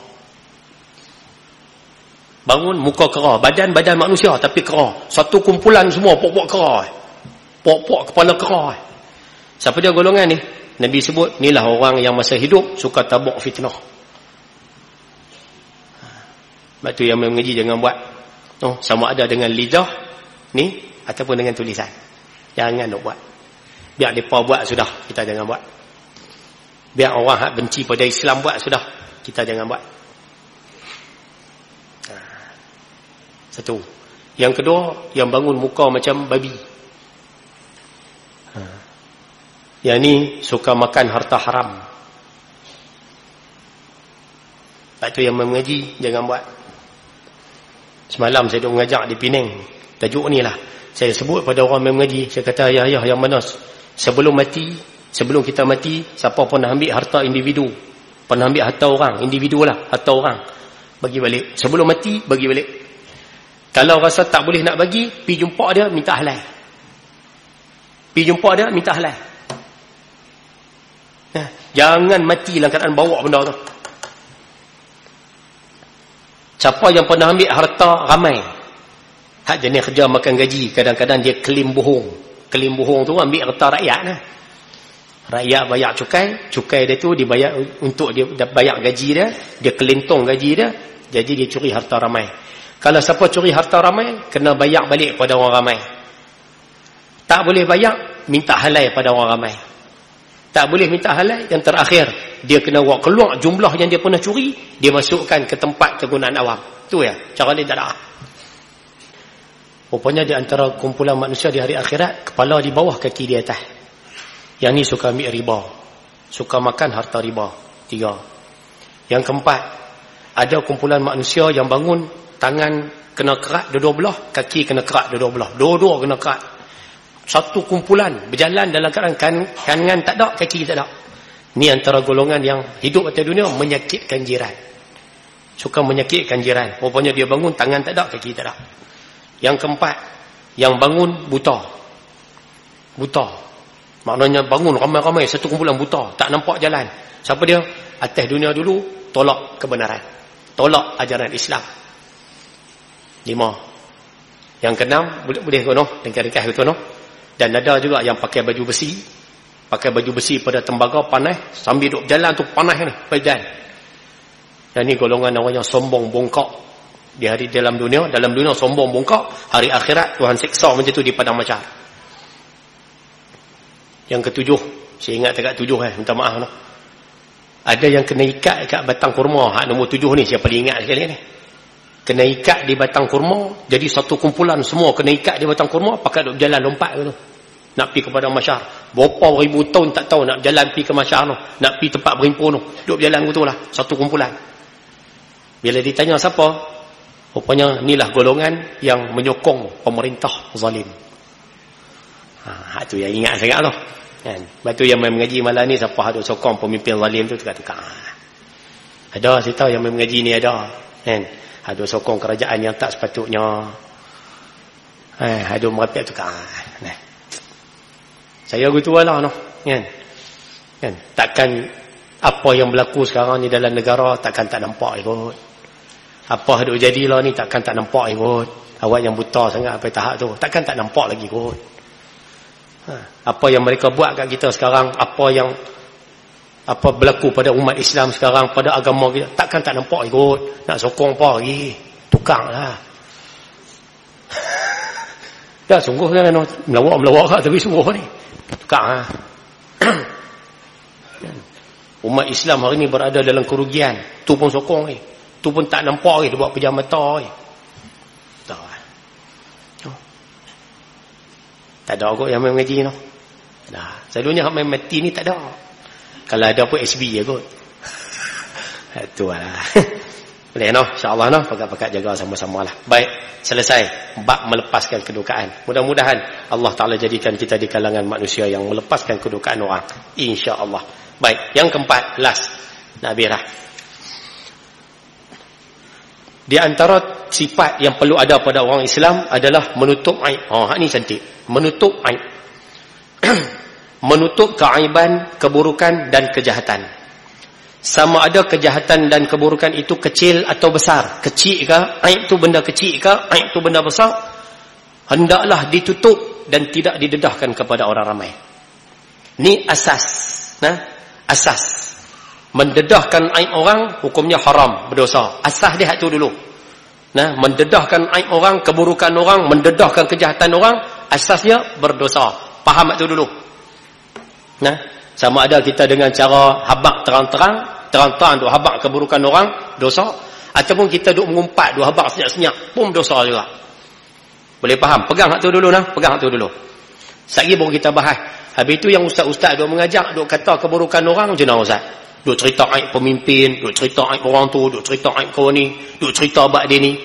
Bangun muka kera, badan manusia tapi kera. Satu kumpulan semua pok-pok kera. Pok-pok kepala kera. Siapa dia golongan ni? Nabi sebut, inilah orang yang masa hidup suka tabuk fitnah. Sebab tu yang mengaji jangan buat. Sama ada dengan lidah ni ataupun dengan tulisan. Jangan nak buat. Biar mereka buat sudah, kita jangan buat. Biar orang hak benci pada Islam buat sudah, kita jangan buat. Satu. Yang kedua, yang bangun muka macam babi. Yang ni suka makan harta haram. Sebab tu yang mengaji jangan buat. Semalam saya duk mengajak di Penang, tajuk ni lah. Saya sebut pada orang mengaji, saya kata ayah yang mana sebelum kita mati, siapa pernah ambil harta individu, pernah ambil harta orang, individu lah, harta orang, bagi balik. Sebelum mati bagi balik. Kalau rasa tak boleh nak bagi, pergi jumpa dia minta halal. Jangan mati dalam keadaan bawa benda tu. Siapa yang pernah ambil harta ramai, hak jenis kerja makan gaji, kadang-kadang dia kelim bohong. Kelim bohong tu ambil harta rakyat lah. Rakyat bayar cukai dia tu dibayar untuk dia bayar gaji dia kelintong gaji dia, jadi dia curi harta ramai. Kalau siapa curi harta ramai, kena bayar balik pada orang ramai. Tak boleh bayar, minta halal pada orang ramai. Tak boleh minta halal, yang terakhir dia kena keluar jumlah yang dia pernah curi, dia masukkan ke tempat kegunaan awam. Tu ya, cara dia tak ada. Rupanya di antara kumpulan manusia di hari akhirat, kepala di bawah, kaki di atas. Yang ni suka ambil riba, suka makan harta riba. 3. Yang keempat, ada kumpulan manusia yang bangun, tangan kena kerat dua-dua belah, kaki kena kerat dua-dua belah, dua-dua kena kerat. Satu kumpulan berjalan dalam keadaan kanan tak ada, kaki tak ada. Ni antara golongan yang hidup atas dunia menyakitkan jiran. Suka menyakitkan jiran. Rupanya dia bangun, tangan tak ada, kaki tak ada. Yang keempat, yang bangun buta. Buta. Maknanya bangun ramai-ramai satu kumpulan buta, tak nampak jalan. Siapa dia? Atas dunia dulu tolak kebenaran, tolak ajaran Islam. 5. Yang keenam, boleh kono, ringkas-ringkas kono. Dan ada juga yang pakai baju besi. Pakai baju besi pada tembaga panas, sambil duduk jalan tu panas ni, badan. Dan ni golongan orang yang sombong bongkak. Di hari dalam dunia sombong bongkak, hari akhirat Tuhan siksa macam tu di padang mahsyar. Yang ketujuh, saya ingat dekat 7 minta maaf no. Ada yang kena ikat dekat batang kurma, hak nombor 7 ni saya paling ingat sekali ni. Kena ikat di batang kurma, jadi satu kumpulan semua kena ikat di batang kurma, pakai duk jalan lompat tu. Nak pergi ke padang mahsyar. Berapa ribu tahun tak tahu nak jalan pergi ke mahsyar tu, nak pergi tempat berhimpun tu. Duk jalan betul lah, satu kumpulan. Bila ditanya siapa, rupanya inilah golongan yang menyokong pemerintah zalim. Tu yang ingat sangat tu. Kan? Batu yang main mengaji malam ni, siapa ada sokong pemimpin zalim tu tukar-tukar. Ada, saya tahu yang main mengaji ni ada. Kan? Ada sokong kerajaan yang tak sepatutnya. Ada merapik tukar. Nah. Saya gitu lah no. Kan? Kan? Takkan apa yang berlaku sekarang ni dalam negara takkan tak nampak ikut. Apa yang jadilah ni takkan tak nampak ikut. Awak yang buta sangat sampai tahap tu, takkan tak nampak lagi ikut. Apa yang mereka buat kat kita sekarang, apa berlaku pada umat Islam sekarang, pada agama kita, takkan tak nampak ikut. Nak sokong apa lagi? Tukang lah. Dah sungguh kan melawak tapi sungguh ni. Tukang lah. Umat Islam hari ni berada dalam kerugian. Tu pun sokong ni. Tu pun tak nampak lagi, dia buat pejam mata ni. Tak ada kot yang main mengaji no. Nah, selalunya hak main mati ni tak ada. Kalau ada pun SB je kot. Itu lah. Boleh no, insya-Allah no, pakat-pakat jaga sama-sama lah. Baik, selesai bab melepaskan kedukaan. Mudah-mudahan Allah Taala jadikan kita di kalangan manusia yang melepaskan kedukaan orang, insya-Allah. Baik, yang keempat, last Nabirah. Di antara sifat yang perlu ada pada orang Islam adalah menutup aib. Hak ni cantik. Menutup aib. Menutup keaiban, keburukan dan kejahatan. Sama ada kejahatan dan keburukan itu kecil atau besar. Kecil ke? Aib tu benda kecil ke? Aib tu benda besar? Hendaklah ditutup dan tidak didedahkan kepada orang ramai. Ni asas. Nah, asas. Mendedahkan aib orang hukumnya haram, berdosa. Asas dia tu dulu. Nah, mendedahkan aib orang, keburukan orang, mendedahkan kejahatan orang, asasnya berdosa. Faham tu dulu. Nah, sama ada kita dengan cara habaq terang-terang duk habaq keburukan orang, dosa, ataupun kita duk mengumpat duk habaq senyap-senyap, pun dosa juga. Boleh faham? Pegang hak tu dulu nah, pegang hak tu dulu. Sekali baru kita bahas. Habis tu yang ustaz-ustaz duk mengajak, duk kata keburukan orang, macam mana ustaz? Duk cerita aib pemimpin, duk cerita aib orang tu, duk cerita aib kau ni, duk cerita bab dia ni.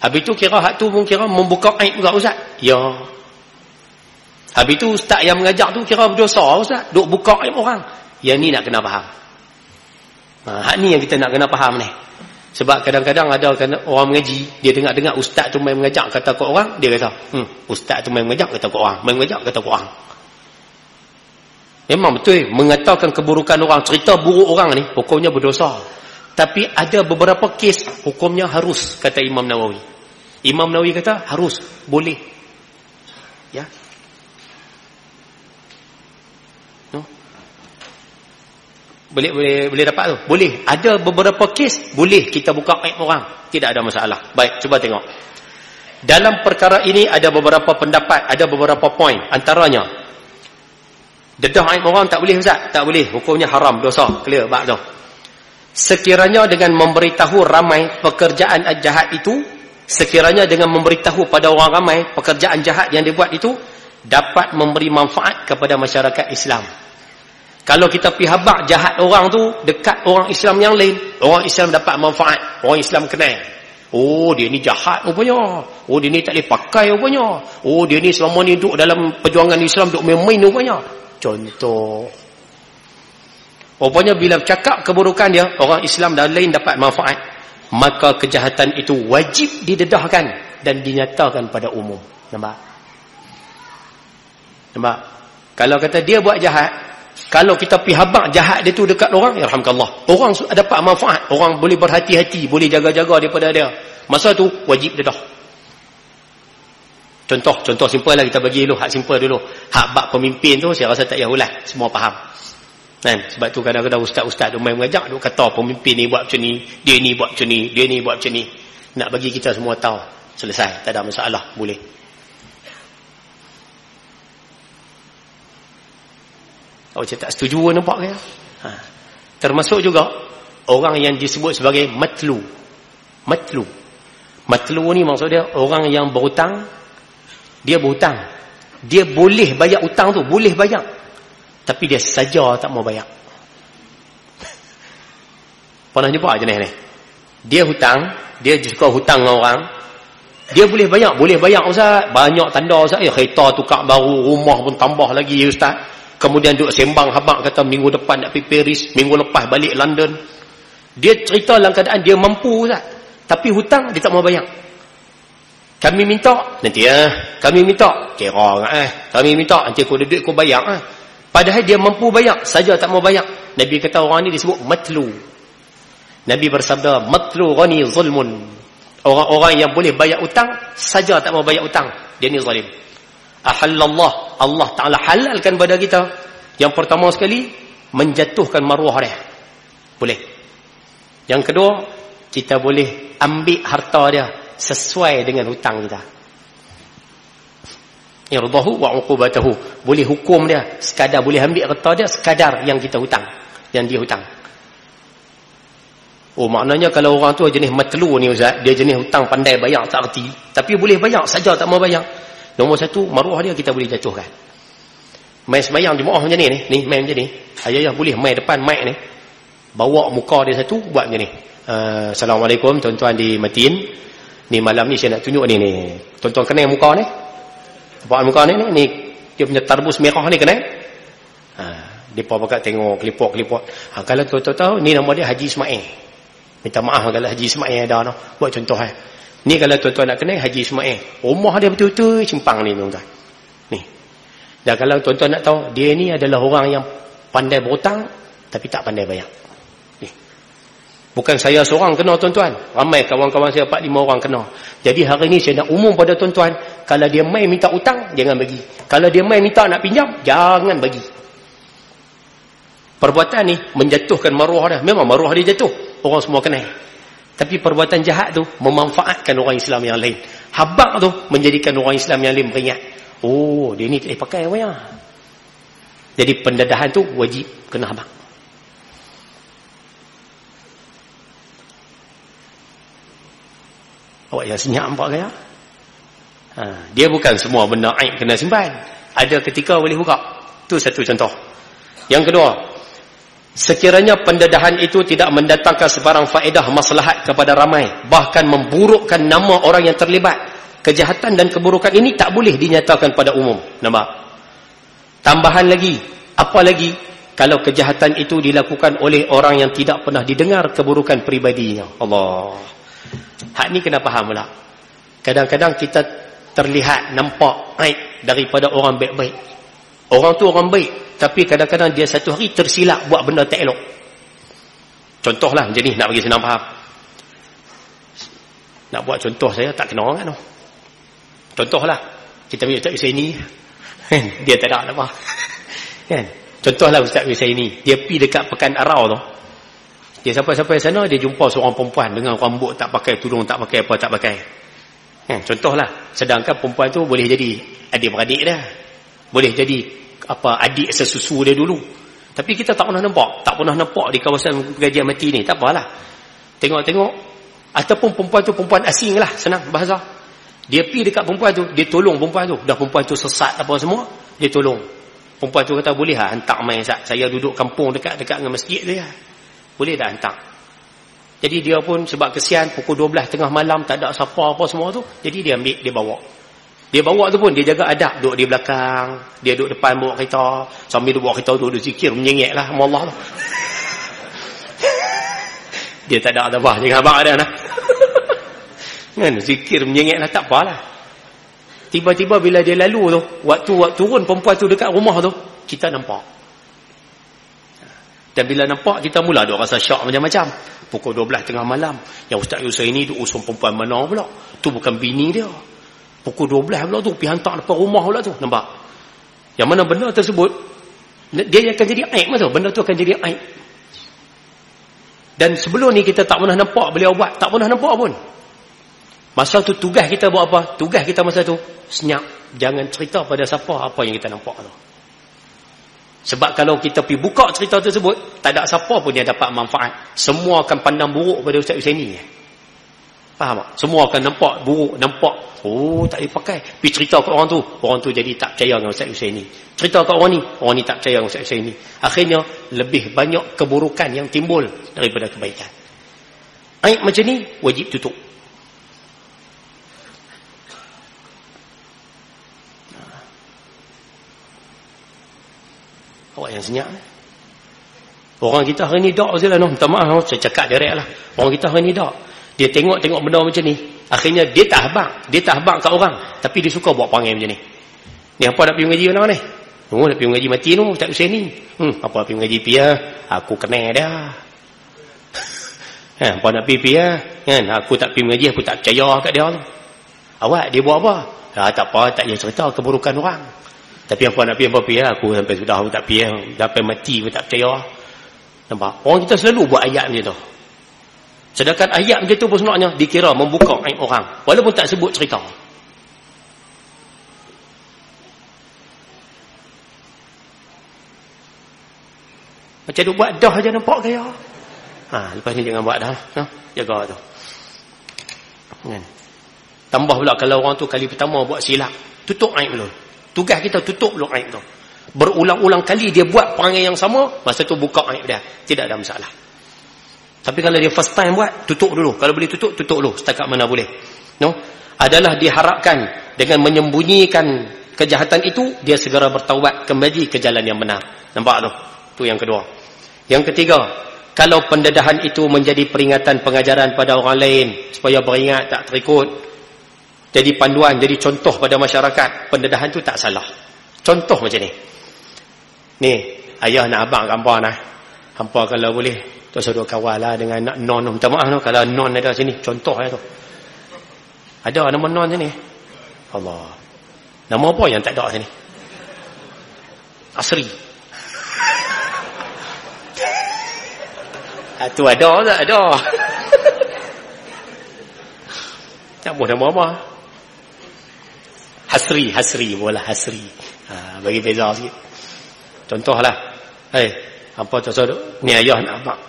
Habis tu kira hak tu pun kira membuka aib juga ustaz. Ya. Habis tu ustaz yang mengajak tu kira berdosa ustaz, duk buka aib orang. Yang ni nak kena faham. Hak ni yang kita nak kena faham ni. Sebab kadang-kadang ada orang mengaji, dia dengar ustaz tu main mengajak kata ke orang, dia kata, ustaz tu main mengajak kata ke orang, main mengajak kata ke orang. Memang betul, mengatakan keburukan orang, cerita buruk orang ni, hukumnya berdosa. Tapi ada beberapa kes, hukumnya harus, kata Imam Nawawi. Imam Nawawi kata, harus, boleh. Ya. No? Boleh dapat tu? Boleh. Ada beberapa kes, boleh kita buka aib orang. Tidak ada masalah. Baik, cuba tengok. Dalam perkara ini ada beberapa pendapat, ada beberapa poin. Antaranya, dedah aib orang tak boleh ustaz? Tak boleh. Hukumnya haram, dosa. Clear bab tu. Sekiranya dengan memberitahu ramai pekerjaan jahat itu, sekiranya dengan memberitahu pada orang ramai pekerjaan jahat yang dibuat itu dapat memberi manfaat kepada masyarakat Islam. Kalau kita pergi habaq jahat orang tu dekat orang Islam yang lain, orang Islam dapat manfaat. Orang Islam kenal. Oh, dia ni jahat rupanya. Oh, dia ni tak boleh pakai rupanya. Oh, dia ni selama ni duduk dalam perjuangan Islam duduk main-main rupanya. Contoh. Rupanya bila cakap keburukan dia, orang Islam dan lain dapat manfaat, maka kejahatan itu wajib didedahkan dan dinyatakan pada umum. Nampak? Nampak? Kalau kata dia buat jahat, kalau kita pergi habaq jahat dia tu dekat orang, yarhamkallah, orang dapat manfaat, orang boleh berhati-hati, boleh jaga-jaga daripada dia. Masa tu wajib dia dah. Contoh simple lah, kita bagi dulu hak simple dulu. Hak bab pemimpin tu saya rasa tak payah ulas, semua faham. Kan? Sebab tu kadang-kadang ustaz-ustaz duk main mengajak, duk kata pemimpin ni buat macam ni, dia ni buat macam ni, dia ni buat macam ni. Nak bagi kita semua tahu, selesai, tak ada masalah, boleh. Macam tak setuju nampak ke? Termasuk juga orang yang disebut sebagai matlu. Matlu ni maksud dia orang yang berhutang. Dia berhutang, dia boleh bayar hutang tu, boleh bayar, tapi dia saja tak mau bayar. Pernah jumpa jenis ni? Dia hutang, dia suka hutang dengan orang, dia boleh bayar ustaz, banyak tanda ustaz, kereta tukar baru, rumah pun tambah lagi ustaz. Kemudian duk sembang habaq kata minggu depan nak pergi Paris, minggu lepas balik London. Dia cerita dalam keadaan dia mampu ustaz, tapi hutang dia tak mau bayar. Kami minta nanti kami minta kira kami minta nanti aku ada duit aku bayar padahal dia mampu bayar saja tak mau bayar. Nabi kata orang ni disebut matlu. Nabi bersabda matlu ghani zulmun, orang-orang yang boleh bayar utang saja tak mau bayar utang, dia ni zalim. Ahallallah, Allah Ta'ala halalkan pada kita yang pertama sekali menjatuhkan maruah dia, boleh. Yang kedua, kita boleh ambil harta dia sesuai dengan hutang kita. Irdahu wa uqubatahu, boleh hukum dia sekadar, boleh ambil harta dia sekadar yang kita hutang, yang dia hutang. Oh, maknanya kalau orang tu jenis matlu ni ustaz, dia jenis hutang pandai bayar tak erti, tapi boleh bayar saja tak mau bayar. Nombor satu, maruah dia kita boleh jatuhkan. Main semayang jemaah macam ni main macam ni, ayah boleh main depan mic ni, bawa muka dia satu, buat macam ni. Assalamualaikum tuan-tuan di Matin. Ni malam ni saya nak tunjuk ni. Tuan-tuan kenal muka ni? Nampak muka ni? Ni dia punya tarbus merah ni kenal? Depa pakat tengok kelipok-kelipok. Kalau tuan-tuan tahu, ni nama dia Haji Ismail. Minta maaf kalau Haji Ismail ada. Buat contoh ni kalau tuan-tuan nak kenal Haji Ismail. Rumah dia betul-betul simpang ni tuan-tuan. Ni. Dan kalau tuan-tuan nak tahu, dia ni adalah orang yang pandai berhutang tapi tak pandai bayar. Bukan saya seorang kena tuan-tuan, ramai kawan-kawan saya 4-5 orang kena. Jadi hari ni saya nak umum pada tuan-tuan, kalau dia mai minta hutang, jangan bagi. Kalau dia mai minta nak pinjam, jangan bagi. Perbuatan ni menjatuhkan maruah dia. Memang maruah dia jatuh, orang semua kenal. Tapi perbuatan jahat tu memanfaatkan orang Islam yang lain. Habaq tu menjadikan orang Islam yang lain beringat, oh dia ni tak boleh pakai apa ya. Jadi pendedahan tu wajib kena habaq. Awak yang senyap nampak kaya? Dia bukan semua benda aib kena simpan. Ada ketika boleh buka. Itu satu contoh. Yang kedua, sekiranya pendedahan itu tidak mendatangkan sebarang faedah maslahat kepada ramai, bahkan memburukkan nama orang yang terlibat, kejahatan dan keburukan ini tak boleh dinyatakan pada umum. Nampak? Tambahan lagi, apa lagi kalau kejahatan itu dilakukan oleh orang yang tidak pernah didengar keburukan pribadinya. Allah. Hak ni kena faham pula. Kadang-kadang kita terlihat nampak aib daripada orang baik-baik. Orang tu orang baik, tapi kadang-kadang dia satu hari tersilap buat benda tak elok. Contohlah macam ni, nak bagi senang faham. Nak buat contoh saya tak kena orang kan. Contohlah, kita ambil Ustaz Husaini. Dia tak ada apa. Kan? Contohlah Ustaz Husaini, dia pergi dekat Pekan Arau tu. Dia sampai-sampai sana, dia jumpa seorang perempuan dengan rambut tak pakai tudung, tak pakai apa, tak pakai. Contohlah, sedangkan perempuan tu boleh jadi adik-beradik dah. Boleh jadi adik sesusu dia dulu. Tapi kita tak pernah nampak di kawasan pengajian mati ni. Tak apalah. Tengok-tengok. Ataupun perempuan tu perempuan asing lah, senang bahasa. Dia pergi dekat perempuan tu, dia tolong perempuan tu. Dah perempuan tu sesat apa semua, dia tolong. Perempuan tu kata, boleh lah hantar main saya duduk kampung dekat-dekat dengan masjid tu ya. Boleh dah hantar. Jadi dia pun sebab kesian, pukul 12 tengah malam tak ada siapa apa semua tu, jadi dia ambil, dia bawa. Dia bawa tu pun dia jaga adab, duduk di belakang, dia duduk depan bawa kereta, sambil dia bawa kereta duduk zikir menyengek lah sama Allah tu. Dia tak ada apa, jangan abang ada lah. Kan zikir menyengek lah, tak apalah. Tiba-tiba bila dia lalu tu, waktu turun perempuan tu dekat rumah tu, kita nampak. Dan bila nampak, kita mula ada rasa syak macam-macam. Pukul 12 tengah malam, yang Ustaz Husaini tu usung perempuan mana pula? Tu bukan bini dia. Pukul 12 pula tu, pergi hantar depan rumah pula tu. Nampak? Yang mana benda tersebut, dia akan jadi aib tu. Benda tu akan jadi aib. Dan sebelum ni kita tak pernah nampak beliau buat. Tak pernah nampak pun. Masa tu tugas kita buat apa? Tugas kita masa tu, senyap. Jangan cerita pada siapa apa yang kita nampak tu. Sebab kalau kita pergi buka cerita tersebut, tak ada siapa pun yang dapat manfaat. Semua akan pandang buruk pada Ustaz Husaini. Faham tak? Semua akan nampak buruk, nampak, oh tak boleh pakai. Pergi cerita ke orang tu jadi tak percaya dengan Ustaz Husaini. Cerita ke orang ni tak percaya dengan Ustaz Husaini. Akhirnya, lebih banyak keburukan yang timbul daripada kebaikan. Aib macam ni, wajib tutup. Awak yang senyap. Orang kita hari ni dak je lah. Minta maaf, saya cakap direct lah. Orang kita hari ni dak. Dia tengok benda macam ni. Akhirnya dia tak habaq kat orang. Tapi dia suka buat perangai macam ni. Ni apa nak pergi mengaji mana ni? Nak pergi mengaji mati tu, Ustaz Husaini. Apa pergi mengaji pia? Aku kenal dia. Apa nak pergi pia? Aku tak pergi mengaji, aku tak percaya kat dia tu. Awak, dia buat apa? Tak apa, tak payah cerita keburukan orang. Tapi apa nak pergi aku sampai sudah aku tak pergi, sampai mati aku tak percaya. Nampak? Orang kita selalu buat ayat macam tu. Sedangkan ayat macam tu pun sebenarnya dikira membuka aib orang, walaupun tak sebut cerita. Macam tu buat dah aja nampak gaya. Lepas ni jangan buat dah. Jaga tu. Kan? Tambah pula kalau orang tu kali pertama buat silap, tutup aib dulu. Tugas kita tutup dulu aib tu. Berulang-ulang kali dia buat perangai yang sama, masa tu buka aib dia. Tidak ada masalah. Tapi kalau dia first time buat, tutup dulu. Kalau boleh tutup dulu. Setakat mana boleh. No? Adalah diharapkan dengan menyembunyikan kejahatan itu, dia segera bertaubat kembali ke jalan yang benar. Nampak tu? Tu yang kedua. Yang ketiga, kalau pendedahan itu menjadi peringatan pengajaran pada orang lain, supaya beringat tak terikut, jadi panduan, jadi contoh pada masyarakat, pendedahan tu tak salah. Contoh macam ni. Ni, ayah nak abang gambar nah. Hampa kalau boleh, tu suruh kawal lah dengan nak non. Minta maaf tu, kalau non ada sini, contoh lah tu. Ada nama non sini? Allah. Nama apa yang tak ada sini? Asri. Tu ada tak? Ada. Tak boleh nama apa? Hasri bola Hasri. Bagi beza sikit. Contohlah. Apa tu ni ayah nak abang.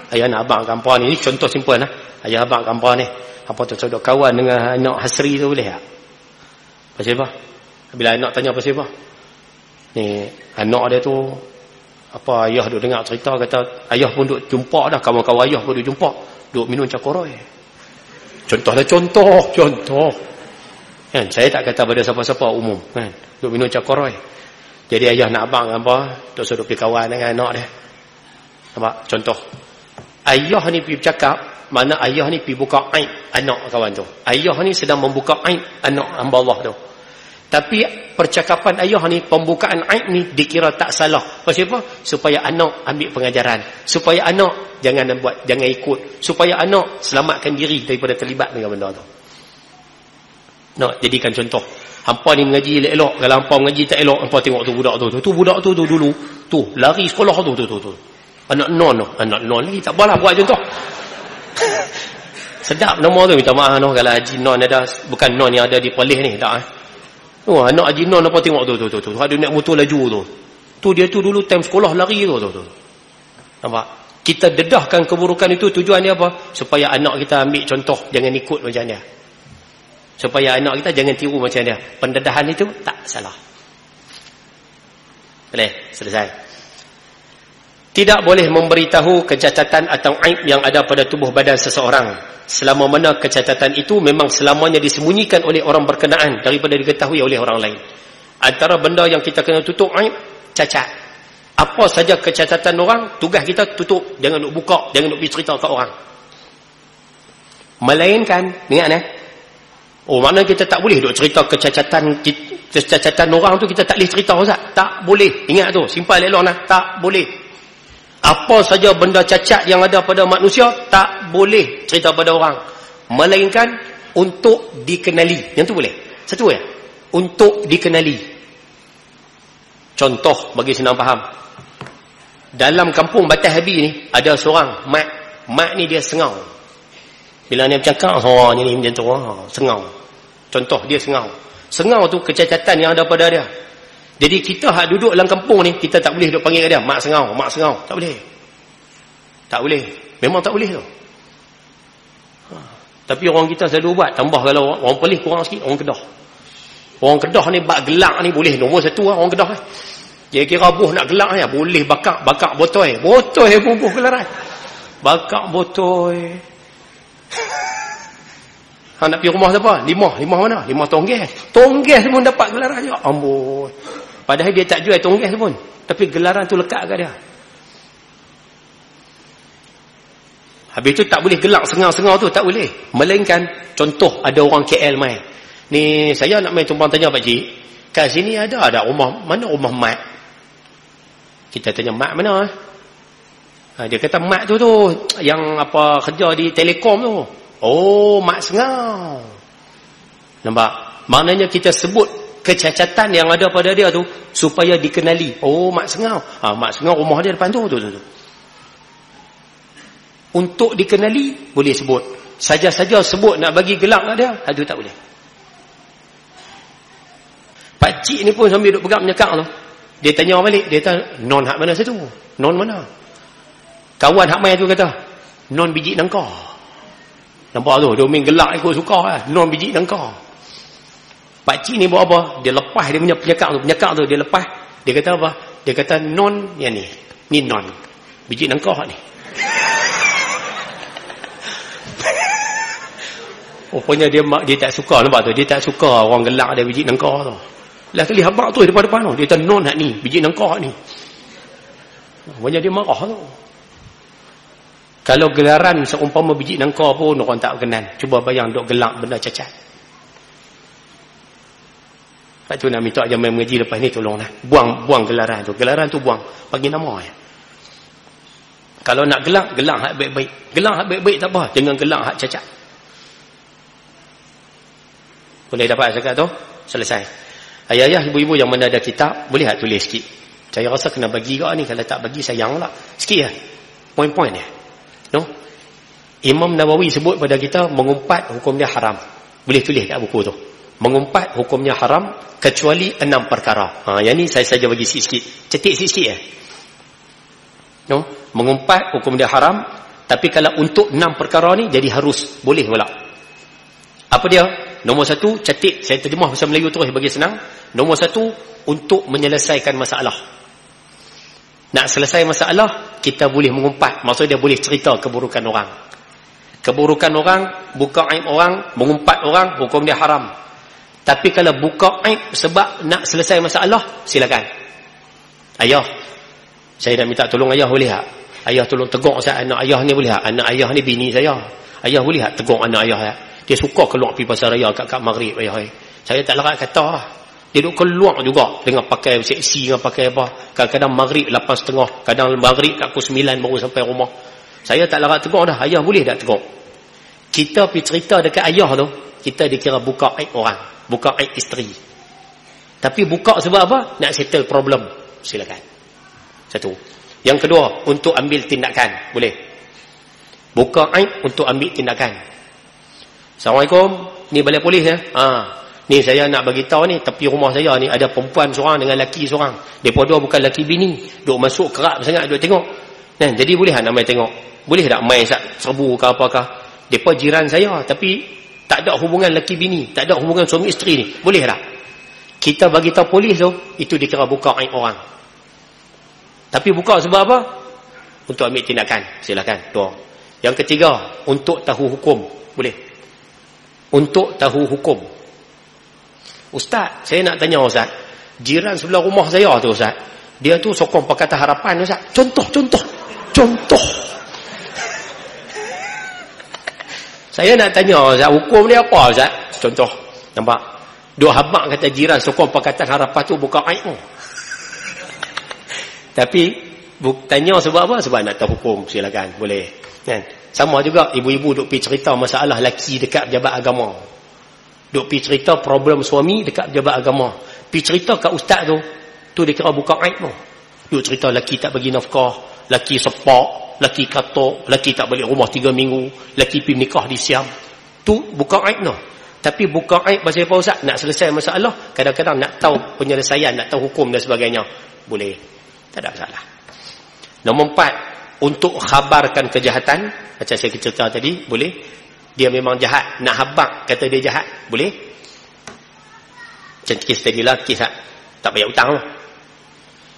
Ayah nak abang gambar ni contoh simple lah. Ayah abang gambar ni. Apa tu dok kawan dengan anak Hasri tu boleh tak? Pasal apa? Bila anak tanya pasal apa? Ni anak dia tu apa ayah duk dengar cerita kata ayah pun duk jumpa dah, kawan-kawan ayah pun duk jumpa, duk minum cakoroi. Contoh. Kan, saya tak kata pada siapa-siapa umum kan, duk minum cakoroi. Jadi ayah nak abang apa, duk suruh pergi kawan dengan anak dia. Nampak? Contoh. Ayah ni pergi bercakap, mana ayah ni pergi buka aib anak kawan tu. Ayah ni sedang membuka aib anak hamba Allah tu. Tapi percakapan ayah ni, pembukaan aib ni dikira tak salah. Pasal apa? Supaya anak ambil pengajaran, supaya anak jangan buat, jangan ikut, supaya anak selamatkan diri daripada terlibat dengan benda tu. Nak jadikan contoh. Hampa ni mengaji elok-elok, kalau hampa mengaji tak elok, hampa tengok tu budak tu budak tu dulu tu lari sekolah tu. Anak non lagi tak apalah buat contoh. Sedap nama tu, minta maaf noh kalau haji non ada, bukan non yang ada di Perlis ni tak. Anak haji non apa tengok tu ada naik motor laju tu dia tu dulu time sekolah lari tu. Nampak? Kita dedahkan keburukan itu, tujuan dia apa? Supaya anak kita ambil contoh, jangan ikut macam dia. Supaya anak kita jangan tiru macam dia. Pendedahan itu tak salah. Boleh? Selesai. Tidak boleh memberitahu kecacatan atau aib yang ada pada tubuh badan seseorang, selama mana kecacatan itu memang selamanya disembunyikan oleh orang berkenaan daripada diketahui oleh orang lain. Antara benda yang kita kena tutup aib, cacat. Apa saja kecacatan orang, tugas kita tutup. Jangan nak buka, jangan nak pergi cerita ke orang. Melainkan, ingat Oh, maknanya kita tak boleh duk cerita kecacatan orang tu, kita tak boleh cerita, Ustaz. Tak boleh. Ingat tu, simpan elok lah. Tak boleh. Apa saja benda cacat yang ada pada manusia, tak boleh cerita pada orang. Melainkan untuk dikenali. Yang tu boleh. Satu ya. Untuk dikenali. Contoh bagi senang faham. Dalam kampung Batas Habi ni, ada seorang mak. Mak ni dia sengau. Bila dia bercakap, ni macam tu, sengau. Contoh, dia sengau. Sengau tu kecacatan yang ada pada dia. Jadi kita hak duduk dalam kampung ni, kita tak boleh duk panggil dia mak sengau, mak sengau. Tak boleh. Tak boleh. Memang tak boleh tu. Tapi orang kita selalu buat. Tambah kalau orang Perlis kurang sikit, orang Kedah. Orang Kedah ni bak gelak ni boleh. Nombor satu orang Kedah. Dia kira buh nak gelak ni, boleh bakak botol. Botol bubuh gelaran. Bakak botol. Nak pergi rumah siapa? Limah mana? Limah tongges. Tongges pun dapat gelaran juga. Amboi. Padahal dia tak jual tongges pun. Tapi gelaran tu lekat kat dia. Habis tu tak boleh gelak sengau-sengau tu. Tak boleh. Melainkan, contoh ada orang KL main. Ni saya nak main tumpang tanya pakcik. Kat sini ada rumah. Mana rumah mat? Kita tanya mat mana? Dia kata mat tu yang apa kerja di Telekom tu. Oh, mak sengau. Nampak? Maknanya kita sebut kecacatan yang ada pada dia tu supaya dikenali. Oh, mak sengau. Mak sengau rumah dia depan tu. Untuk dikenali boleh sebut. Saja-saja sebut nak bagi gelak kat dia, itu tak boleh. Pakcik ni pun sambil duk pegang menyekak tu. Dia tanya balik, dia kata, non hak mana satu? Non mana? Kawan hak mai tu kata, non biji nangka. Nampak tu, dia main gelak ikut suka lah. Non biji nangka. Pakcik ni buat apa? Dia lepas dia punya penyekak tu dia lepas. Dia kata apa? Dia kata non yang ni. Ni non. Biji nangka ni. Rupanya dia tak suka, nampak tu? Dia tak suka orang gelak dia biji nangka tu. Lah kali habak tu depan-depan tu. Dia kata non hak ni, biji nangka ni. Rupanya dia marah tu. Kalau gelaran seumpama biji nangka pun orang tak kenal. Cuba bayang duk gelak benda cacat. Lepas tu nak minta ajar main mengaji lepas ni tolonglah. Buang gelaran tu. Gelaran tu buang. Bagi nama ya. Kalau nak gelak hak baik-baik. Gelak hak baik-baik tak apa. Jangan gelak hak cacat. Boleh dapat cakap tu? Selesai. Ayah-ayah, ibu-ibu yang mana ada kitab, boleh tak tulis sikit? Saya rasa kena bagi kau ni. Kalau tak bagi, sayang lah. Sikit lah. Poin-poin dia. No? Imam Nawawi sebut pada kita mengumpat hukumnya haram. Boleh tulis kat buku tu. Mengumpat hukumnya haram kecuali 6 perkara. Yang ni saya saja bagi sikit-sikit. Cetik sikit-sikit No? Mengumpat hukumnya haram, tapi kalau untuk 6 perkara ni jadi harus. Boleh pula. Apa dia? Nombor 1, cetik. Saya terjemah bahasa Melayu terus bagi senang. Nombor 1, untuk menyelesaikan masalah. Nak selesai masalah, kita boleh mengumpat. Maksudnya dia boleh cerita keburukan orang. Keburukan orang, buka aib orang, mengumpat orang, hukum dia haram. Tapi kalau buka aib sebab nak selesai masalah, silakan. Ayah, saya nak minta tolong ayah, boleh tak? Ayah tolong tegur saya anak ayah ni, boleh tak? Anak ayah ni bini saya. Ayah boleh tak tegur anak ayah? Dia suka keluar pergi pasar raya kat maghrib ayah. Saya tak larat kata lah. Dia duduk keluar juga dengan pakai seksi, dengan pakai apa. Kadang-kadang maghrib 8.30, kadang maghrib kat pukul 9 baru sampai rumah. Saya tak larat tegur dah. Ayah boleh tak tegur? Kita pergi cerita dekat ayah tu, kita dikira buka aib orang, buka aib isteri. Tapi buka sebab apa? Nak settle problem. Silakan. Satu. Yang kedua, untuk ambil tindakan. Boleh. Buka aib untuk ambil tindakan. Assalamualaikum. Ni balai polis ya. Ni saya nak bagi tahu ni, tepi rumah saya ni ada perempuan seorang dengan lelaki seorang. Depa dua bukan lelaki bini, duk masuk kerap sangat duk tengok. Kan, jadi boleh tak nak mai tengok? Boleh tak mai serbu ke apakah? Depa jiran saya tapi tak ada hubungan lelaki bini, tak ada hubungan suami isteri ni. Boleh tak? Kita bagi tahu polis tu, itu dikira buka aib orang. Tapi buka sebab apa? Untuk ambil tindakan. Silakan. Dua. Yang ketiga, untuk tahu hukum. Boleh. Untuk tahu hukum. Ustaz, saya nak tanya Ustaz, jiran sebelah rumah saya tu Ustaz, dia tu sokong Pakatan Harapan Ustaz. Contoh. Saya nak tanya Ustaz, hukum dia apa Ustaz? contoh. Nampak? Dua habak kata jiran sokong Pakatan Harapan tu buka aib tu. Tapi tanya sebab apa? Sebab nak tahu hukum, silakan, boleh. Kan? Sama juga ibu-ibu duk pergi cerita masalah laki dekat pejabat agama. Duk pergi cerita problem suami dekat pejabat agama. Pergi cerita kat ustaz tu dia kira buka aib tu. Duk cerita laki tak bagi nafkah, laki sepak, laki katok, laki tak balik rumah 3 minggu, laki pergi nikah di Siam. Tu buka aib tu. Tapi buka aib pasal apa ustaz? Nak selesai masalah, kadang-kadang nak tahu penyelesaian, nak tahu hukum dan sebagainya. Boleh. Tak ada masalah. Nombor 4, untuk khabarkan kejahatan, macam saya cerita tadi, boleh. Dia memang jahat, nak habaq kata dia jahat, boleh. Macam kes tadi lah, kes tak bayar hutang lah.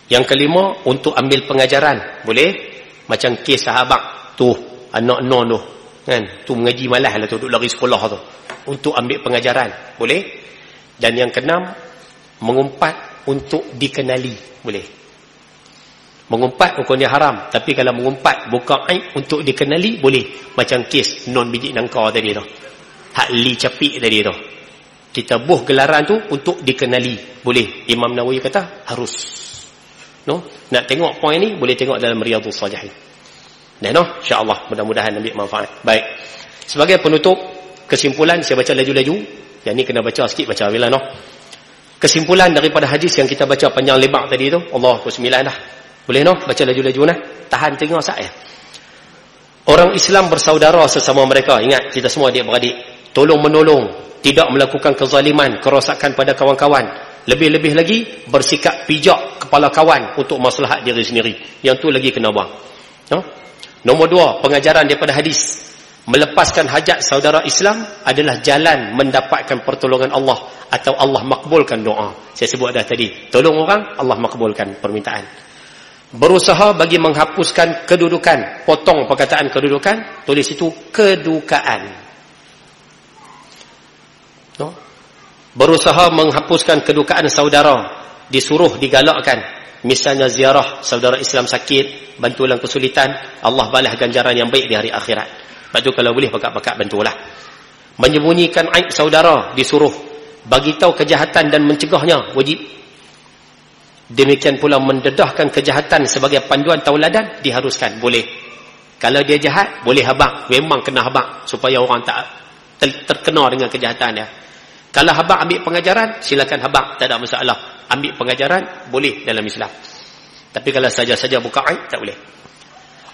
Yang kelima, untuk ambil pengajaran, boleh. Macam kes sahabat tu, anak non tu, kan, tu mengaji malas lah tu, duduk lari sekolah tu, untuk ambil pengajaran, boleh. Dan yang keenam, mengumpat untuk dikenali, boleh. Mengumpat hukumnya haram, tapi kalau mengumpat buka aib untuk dikenali, boleh. Macam kes non biji nangka tadi tu, hak li capik tadi tu, kita buh gelaran tu untuk dikenali, boleh. Imam Nawawi kata harus. No? Nak tengok poin ni, boleh tengok dalam Riyadhus Shalihin. Dan insya-Allah mudah-mudahan ambil manfaat. Baik. Sebagai penutup, kesimpulan saya baca laju-laju. Yang ni kena baca sikit, baca bila Kesimpulan daripada hadis yang kita baca panjang lebar tadi tu, Allah ke-9 dah. Boleh baca laju-laju tahan tengok saya. Orang Islam bersaudara sesama mereka. Ingat, kita semua adik-beradik. Tolong menolong, tidak melakukan kezaliman, kerosakan pada kawan-kawan. Lebih-lebih lagi bersikap pijak kepala kawan untuk maslahat diri sendiri. Yang tu lagi kena buang. Nombor 2, pengajaran daripada hadis. Melepaskan hajat saudara Islam adalah jalan mendapatkan pertolongan Allah, atau Allah makbulkan doa. Saya sebut dah tadi, tolong orang, Allah makbulkan permintaan. Berusaha bagi menghapuskan kedudukan, potong perkataan kedudukan, tulis itu kedukaan. Berusaha menghapuskan kedukaan saudara, disuruh digalakkan. Misalnya ziarah saudara Islam sakit, bantu dalam kesulitan, Allah balas ganjaran yang baik di hari akhirat. Lepas tu kalau boleh pakat-pakat bantulah. Menyembunyikan aib saudara, disuruh. Bagi tahu kejahatan dan mencegahnya, wajib. Demikian pula mendedahkan kejahatan sebagai panduan tauladan, diharuskan, boleh. Kalau dia jahat, boleh habaq, memang kena habaq, supaya orang tak terkena dengan kejahatan dia. Kalau habaq ambil pengajaran, silakan habaq, tak ada masalah. Ambil pengajaran, boleh dalam Islam. Tapi kalau saja-saja buka aib, tak boleh.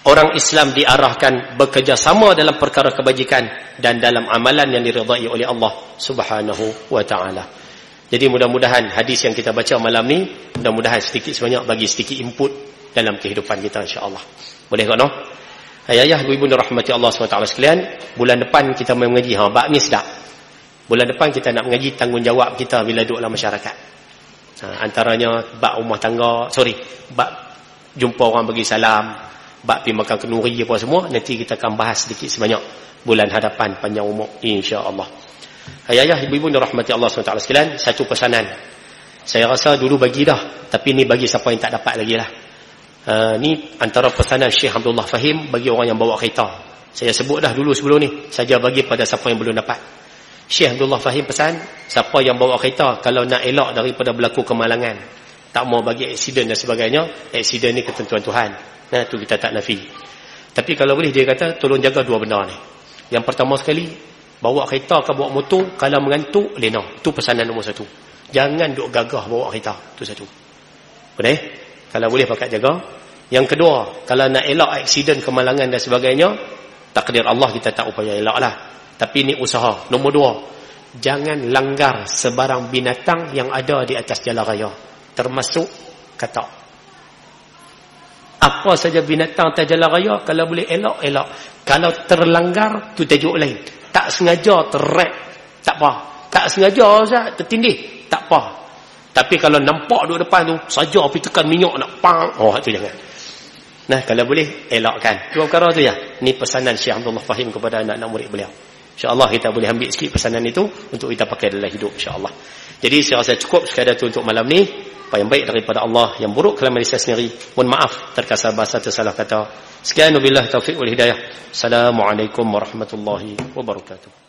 Orang Islam diarahkan bekerjasama dalam perkara kebajikan dan dalam amalan yang diridai oleh Allah Subhanahu wa ta'ala. Jadi mudah-mudahan hadis yang kita baca malam ni, mudah-mudahan sedikit sebanyak bagi sedikit input dalam kehidupan kita, insya-Allah. Boleh tak? Ayah-ayah, ibu-ibu rahmati Allah SWT sekalian, bulan depan kita mau mengaji. Bab ni sedap. Bulan depan kita nak mengaji tanggungjawab kita bila duduk dalam masyarakat. Antaranya bab rumah tangga, bab jumpa orang bagi salam, bab pergi makan kenduri apa semua, nanti kita akan bahas sedikit sebanyak bulan hadapan panjang umur, insya-Allah. Ayah-ayah, ibu-ibu rahmati Allah SWT sekalian, satu pesanan. Saya rasa dulu bagi dah, tapi ni bagi siapa yang tak dapat lagi lah. Ni antara pesanan Syekh Abdullah Fahim bagi orang yang bawa kereta. Saya sebut dah dulu sebelum ni, saja bagi pada siapa yang belum dapat. Syekh Abdullah Fahim pesan, siapa yang bawa kereta, kalau nak elak daripada berlaku kemalangan, tak mau bagi aksiden dan sebagainya, aksiden ni ketentuan Tuhan. Itu kita tak nafi. Tapi kalau boleh, dia kata tolong jaga dua benda ni. Yang pertama sekali, bawa kereta ke bawa motor, kalau mengantuk, lena. Itu pesanan nombor 1. Jangan duk gagah bawa kereta. Itu satu. Boleh? Kalau boleh pakat jaga. Yang kedua, kalau nak elak aksiden, kemalangan dan sebagainya, takdir Allah kita tak upaya elak lah. Tapi ini usaha. Nombor 2, jangan langgar sebarang binatang yang ada di atas jalan raya. Termasuk katak. Apa saja binatang atas jalan raya, kalau boleh elak, elak. Kalau terlanggar, tu tajuk lain. Tak sengaja terrep, tak apa. Tak sengaja tertindih, tak apa. Tapi kalau nampak duduk depan tu, saja pergi tekan minyak nak pang, itu jangan. Nah, kalau boleh elakkan. Dua perkara tu ya. Ni pesanan Syekh Abdullah Fahim kepada anak-anak murid beliau. InsyaAllah kita boleh ambil sikit pesanan itu untuk kita pakai dalam hidup, insyaAllah. Jadi saya rasa cukup sekadar itu untuk malam ni. Apa yang baik daripada Allah, yang buruk kelemahan saya sendiri, mohon maaf terkasar bahasa, tersalah kata. Sekian, wabillahi taufiq wal hidayah. Assalamualaikum warahmatullahi wabarakatuh.